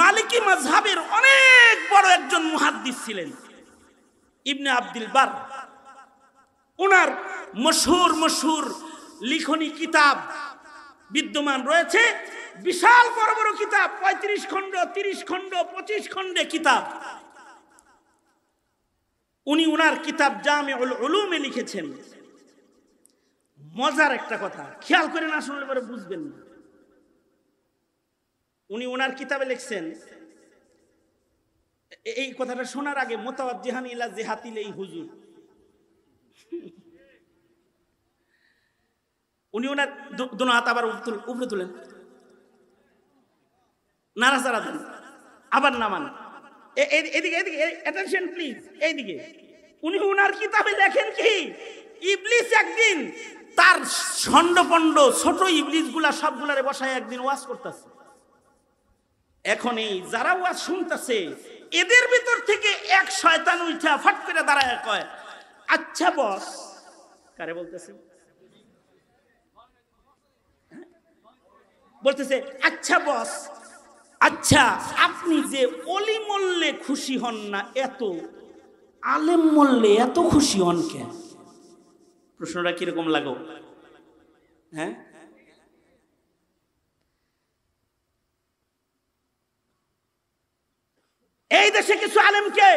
মালিকি মাযহাবের অনেক বড় একজন মুহাদ্দিস ছিলেন ইবনে আব্দুল বার। ওনার মশহুর লিখনী কিতাব বিদ্যমান রয়েছে, বিশাল বড় বড় কিতাব, 35 খণ্ড, 30 খণ্ড, 25 খণ্ডে কিতাব। উনি ওনার কিতাব জামিউল উলুমে লিখেছেন। মজার একটা কথা, খেয়াল করে না শুনলে পরে বুঝবেন না। উনি ওনার কিতাবে লিখছেন, এই কথাটা শোনার আগে মুতাওয়াজ্জিহান ইলা জিহাতিল এই হুজুর, উনি ওনার দুনো হাত আবার উপরে তুলেন, নাড়াচাড়া দেন, আবার নামান, এদিকে এদিকে অ্যাটেনশন প্লিজ, এইদিকে। উনি ওনার কিতাবে লেখেন কি, ইবলিস একদিন তার ষণ্ডপণ্ড ছোট ইবলিস গুলা সবগুলারে বসায় একদিন ওয়াজ করতেছে। এখন এই যারা ওয়াজ শুনতেছে, এদের ভিতর থেকে এক শয়তান উঠা ফট করে দাঁড়ায় কয়, আচ্ছা বস, কারে বলতেছে? বলতেছে, আচ্ছা বস, আচ্ছা আপনি যে অলি মরলে খুশি হন না, এত আলেম মরলে এত খুশি হন কেন? প্রশ্নটা কিরকম লাগো? হ্যাঁ, এই দেশে কিছু আলেমকে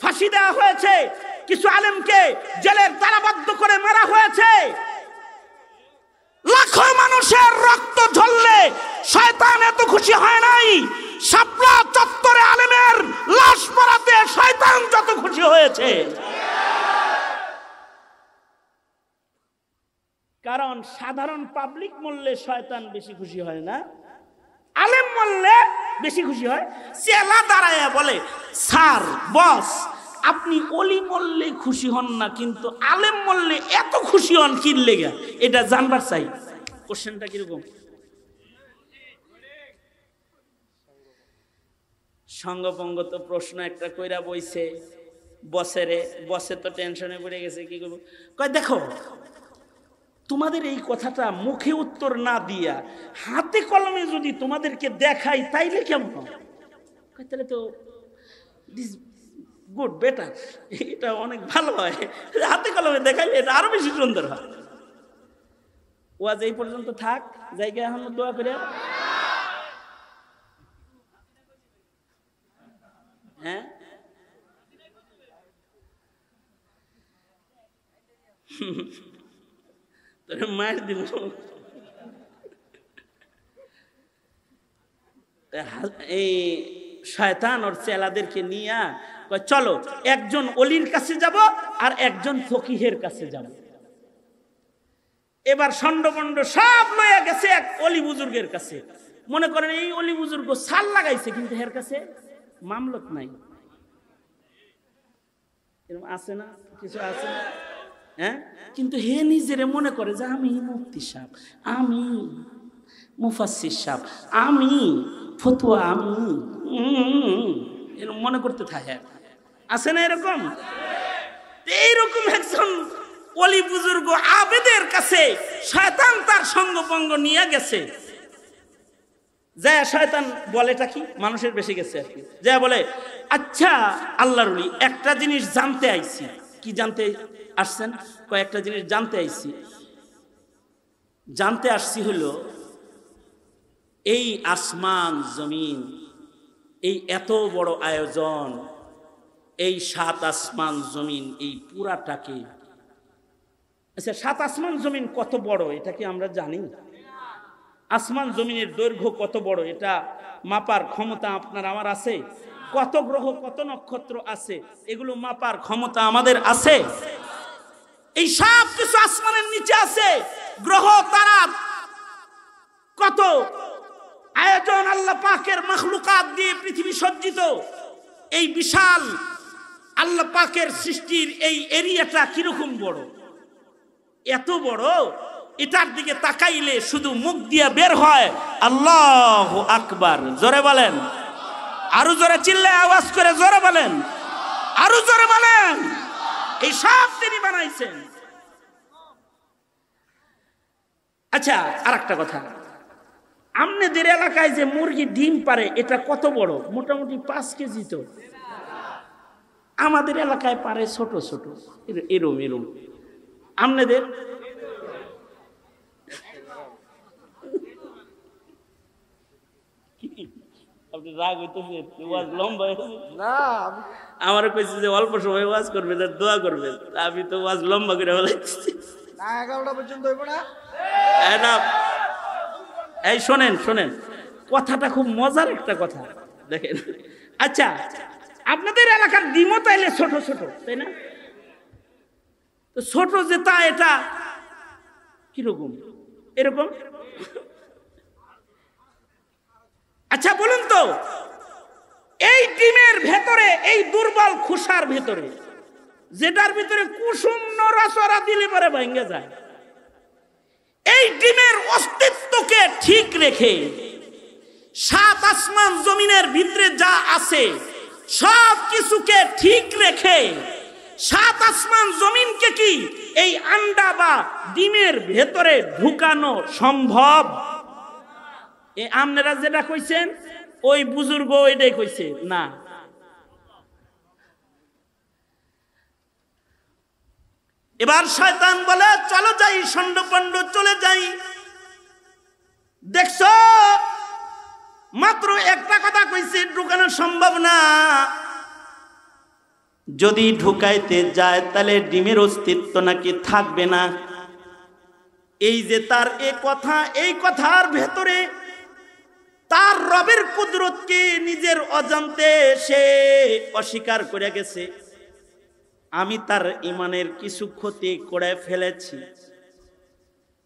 ফাঁসি দেওয়া হয়েছে, কিছু আলেমকে জেলের তালাবদ্ধ করে মারা হয়েছে। লাখো মানুষের রক্ত ঝরলে শয়তান এত খুশি হয় নাই, শাপলা চত্বরে আলেমের লাশ পড়াতে শয়তান যত খুশি হয়েছে। কারণ সাধারণ পাবলিক মরলে শয়তান বেশি খুশি হয় না, আলেম মরলে বেশি খুশি হয়। চেলা দাঁড়ায় বলে, স্যার বস, আপনি অলি মরলে খুশি হন না, কিন্তু আলেম মরলে এত খুশি হন কি লেগে, এটা জানবার চাই। কোশ্চেনটা কিরকম? সঙ্গপঙ্গত প্রশ্ন একটা কইরা বইছে বসে তো টেনশনে পড়ে গেছে, কি করবো? কয় দেখো, তোমাদের এই কথাটা মুখে উত্তর না দিয়া হাতে কলমে যদি তোমাদেরকে দেখাই তাইলে কেমন? তাহলে তো গুড, বেটার, এটা অনেক ভালো হয়। হাতে কলমে দেখাইলে এটা আরো বেশি সুন্দর হয়। ওয়াজ এই পর্যন্ত থাক, জায়গা এখন দোয়া করে। হ্যাঁ, তোরে মার দিব। এই শয়তান ওর চেলাদেরকে নিয়ে কয় চলো একজন অলির কাছে যাব আর একজন ফকিহের কাছে যাব। এবার ষণ্ডবণ্ড সব লয়ে গেছে এক অলি বুজুর্গের কাছে। মনে করেন এই অলি বুজুর্গ সাল লাগাইছে, কিন্তু এর কাছে মামলত নাই। এরকম আছে না, কিছু আছে না? হ্যাঁ, কিন্তু হে নিজেরে মনে করে যে আমি মুফতি সাহেব, আমি মুফাসসির সাহেব, আমি ফতুয়া, আমি এরকম মনে করতে থাকে। আছে না এরকম? এইরকম একজন অলি বুজুর্গ আবেদের কাছে শয়তান তার সঙ্গপঙ্গ নিয়ে গেছে। যা শয়তান বলেটা কি, মানুষের বেশি গেছে আর কি, যা বলে আচ্ছা আল্লাহর ওলি একটা জিনিস জানতে আইছি। কি জানতে আসছেন? কয়েকটা জিনিস জানতে আইছি। জানতে আসছি হলো এই আসমান জমিন, এই এত বড় আয়োজন, এই 7 আসমান জমিন, এই পুরাটাকে, আচ্ছা 7 আসমান জমিন কত বড় এটা কি আমরা জানি? আসমান জমিনের দৈর্ঘ্য কত বড় এটা মাপার ক্ষমতা আপনার আমার আছে? কত গ্রহ কত নক্ষত্র আছে এগুলো মাপার ক্ষমতা আমাদের আছে? এই সব কিছু আসমানের নিচে আছে। গ্রহ তারা কত আয়োজন, আল্লাহ পাকের মাখলুকাত দিয়ে পৃথিবী সজ্জিত। এই বিশাল আল্লাহ পাকের সৃষ্টির এই এরিয়াটা কিরকম বড়, এত বড়, এটার দিকে তাকাইলে শুধু মুখ দিয়ে বের হয় আল্লাহু আকবার। জোরে বলেন, আরো জোরে চিল্লায় আওয়াজ করে জোরে বলেন, আরো জোরে বলেন। এই সব তিনি বানাইছেন। আচ্ছা আর একটা কথা, আপনাদের এলাকায় যে মুরগি ডিম পারে এটা কত বড়? মোটামুটি 5 কেজি। তো আমাদের এলাকায় পারে ছোট ছোট, এরম এরম। আপনাদের আপনি রাগ হইতেছে, ওয়াজ লম্বা না। আমার কইছে যে অল্প সময় ওয়াজ করবে, দোয়া করবে। আমি তো ওয়াজ লম্বা করে বলাইছি না, 11টা পর্যন্ত হইব না। এই শোনেন শোনেন, কথাটা খুব মজার একটা কথা দেখেন। আচ্ছা আপনাদের এলাকার ডিমও তাইলে ছোট ছোট, তাই না? তো ছোট যেটা এটা কিরকম? এরকম। আচ্ছা বলুন তো, এই ডিমের ভেতরে, এই দুর্বল খোসার ভেতরে, যেটার ভিতরে কুসুম নড়াচড়া দিলে পরে ভেঙে যায়, এই ডিমের অস্তিত্বকে ঠিক রেখে 7 আসমান জমিনের ভিতরে যা আছে সব কিছুকে ঠিক রেখে 7 আসমান জমিনকে কি এই আন্ডা বা ডিমের ভেতরে ঢুকানো সম্ভব? আপনারা যেটা কইছেন ওই বুজুর্গ এটাই কইছে না। এবার শয়তান বলে চলো যাই, ষণ্ডপণ্ড চলে যাই। দেখছো মাত্র একটা কথা কইছে, ঢুকানো সম্ভব না। যদি ঢুকাইতে যায় তাহলে ডিমের অস্তিত্ব নাকি থাকবে না। এই যে তার এই কথার ভেতরে তার রবের কুদরতকে নিজের অজান্তে সে অস্বীকার করে গেছে। আমি তার ঈমানের কিছু ক্ষতি করে ফেলেছি।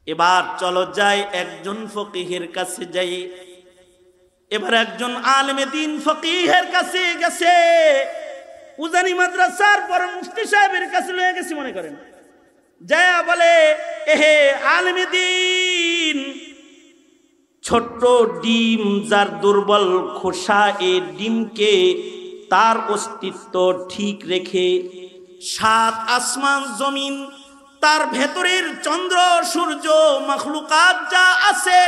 এবার চলো যাই একজন ফকিহের কাছে যাই। এবার একজন আলেমে দ্বীন ফকিহের কাছে গেছে, উজানি মাদ্রাসার পর মুফতি সাহেবের কাছে লয়ে গেছি মনে করেন। যায় বলে এহে আলেমে দ্বীন, ছোট্ট ডিম যার দুর্বল খোসা, এই ডিমকে তার অস্তিত্ব ঠিক রেখে 7 আসমান জমিন, তার ভেতরের চন্দ্র সূর্য মাখলুকাত যা আছে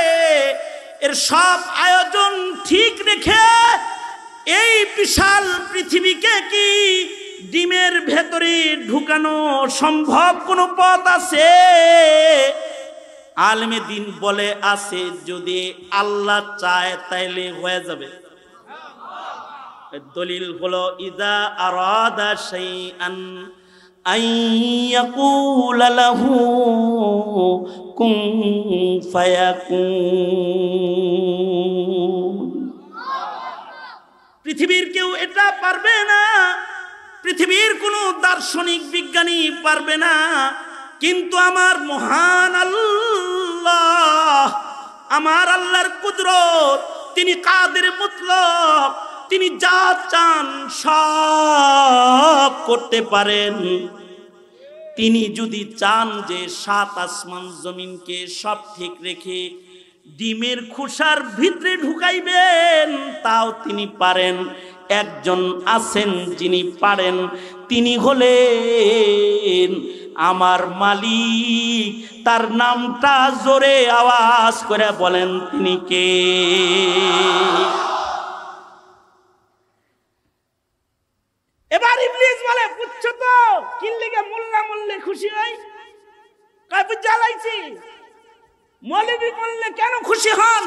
এর সব আয়োজন ঠিক রেখে এই বিশাল পৃথিবীকে কি ডিমের ভেতরে ঢুকানো সম্ভব কোনো পথ আছে? আলেমে দ্বীন বলে আছে, যদি আল্লাহ চায় তাইলে হয়ে যাবে। দলিল হলো ইযা আরাদা শাইআন আইয়াকুলা লাহু কুন ফায়াকুন। পৃথিবীর কেউ এটা পারবে না, পৃথিবীর কোনো দার্শনিক বিজ্ঞানী পারবে না। কিন্তু আমার মহান আল্লাহ, আমার আল্লাহর কুদরত, তিনি কাদের মুতলক, তিনি যা চান সব করতে পারেন। তিনি যদি চান যে 7 আসমান জমিনকে সব ঠিক রেখে ডিমের খোসার ভিতরে ঢুকাইবেন, তাও তিনি পারেন। একজন আছেন যিনি পারেন, তিনি হলেন আমার মালিক। তার নামটা জোরে আওয়াজ করে বলেন, তিনি কে? এবার ইবলিস বলে, বুঝছো তো কি লিগে মোল্লা মরলে খুশি হয়? কয় বুঝা লাইছি। মৌলবী মরলে কেন খুশি হন?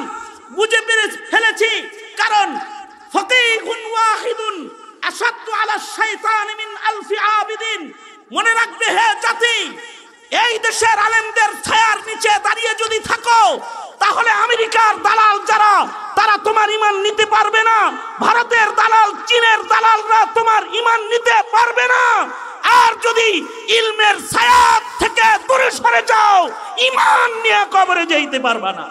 বুঝে ফেলেছি, কারণ ফকিহুন ওয়াহিদুন আশাদ্দু আলা শাইতানি মিন আলফি আবিদিন। মনে রাখবে হে জাতি, এই দেশের আলেমদের ছায়ার নিচে দাঁড়িয়ে যদি থাকো, তাহলে আমেরিকার দালাল যারা, তারা তোমার ঈমান নিতে পারবে না। ভারতের দালাল, চীনের দালালরা তোমার ঈমান নিতে পারবে না। আর যদি ইলমের ছায়া থেকে দূরে সরে যাও, ঈমান নিয়ে কবরে যাইতে পারবে না।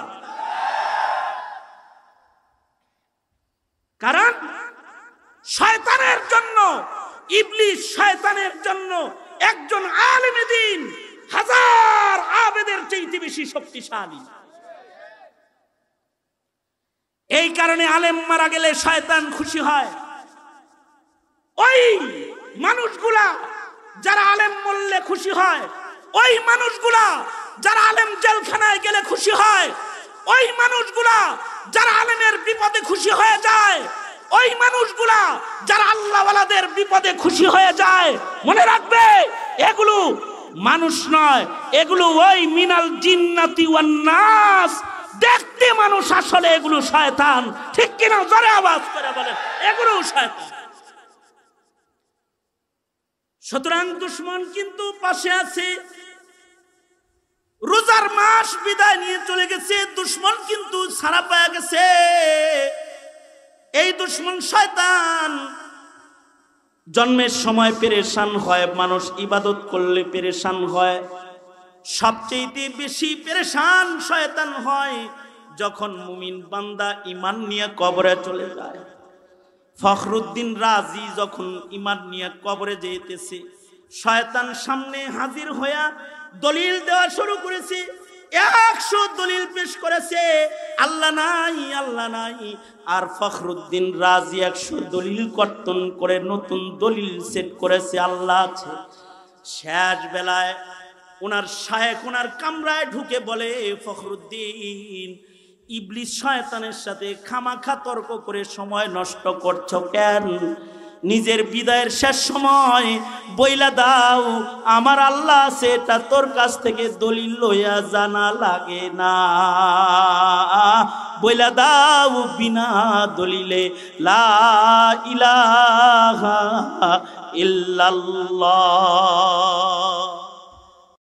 কারণ শয়তানের জন্য, ইবলিস শয়তানের জন্য একজন আলেমে দ্বীন 1000 আবেদের চাইতে বেশি শক্তিশালী। এই কারণে আলেম মারা গেলে শয়তান খুশি হয়। ওই মানুষগুলা যারা আলেম মরলে খুশি হয়, ওই মানুষগুলা যারা আলেম জেলখানায় গেলে খুশি হয়, ওই মানুষগুলা যারা আলেমের বিপদে খুশি হয়ে যায়, ওই মানুষগুলা যারা আল্লাহওয়ালাদের বিপদে খুশি হয়ে যায়, মনে রাখবে এগুলো মানুষ নয়, এগুলো ওই মিনাল জিন্নাতি ওয়ান নাস। দেখতে মানুষ, আসলে এগুলো শয়তান। ঠিক কিনা? জোরে আওয়াজ করে বলেন, এগুলো শয়তান। সুতরাং দুশমন কিন্তু পাশে আছে। রোজার মাস বিদায় নিয়ে চলে গেছে, দুশমন কিন্তু ছাড়া পাওয়া গেছে। এই দুশমন শয়তান জন্মের সময় পেরেশান হয়, মানুষ ইবাদত করলে পেরেশান হয়। সবচেয়ে বেশি পেরেশান শয়তান হয় যখন মুমিন বান্দা ঈমান নিয়ে কবরে চলে যায়। ফখরুদ্দিন রাজি যখন ঈমান নিয়ে কবরে যেতেছে, শয়তান সামনে হাজির হইয়া দলিল দেওয়া শুরু করেছে। 100 দলিল পেশ করেছে, আল্লাহ নাই, আল্লাহ নাই। আর ফখরুদ্দিন রাজি 100 দলিল কর্তন করে নতুন দলিল সেট করেছে, আল্লাহ আছে। শেষ বেলায় ওনার শায়েখ ওনার কামরায় ঢুকে বলে, ফখরুদ্দিন, ইবলিস শয়তানের সাথে খামাখা তর্ক করে সময় নষ্ট করছো কেন? নিজের বিদায়ের শেষ সময় বইলা দাও আমার আল্লাহ আছে, এটা তোর কাছ থেকে দলিল লইয়া জানা লাগে না। বইলা দাও বিনা দলিলে লা ইলাহা ইল্লাল্লাহ।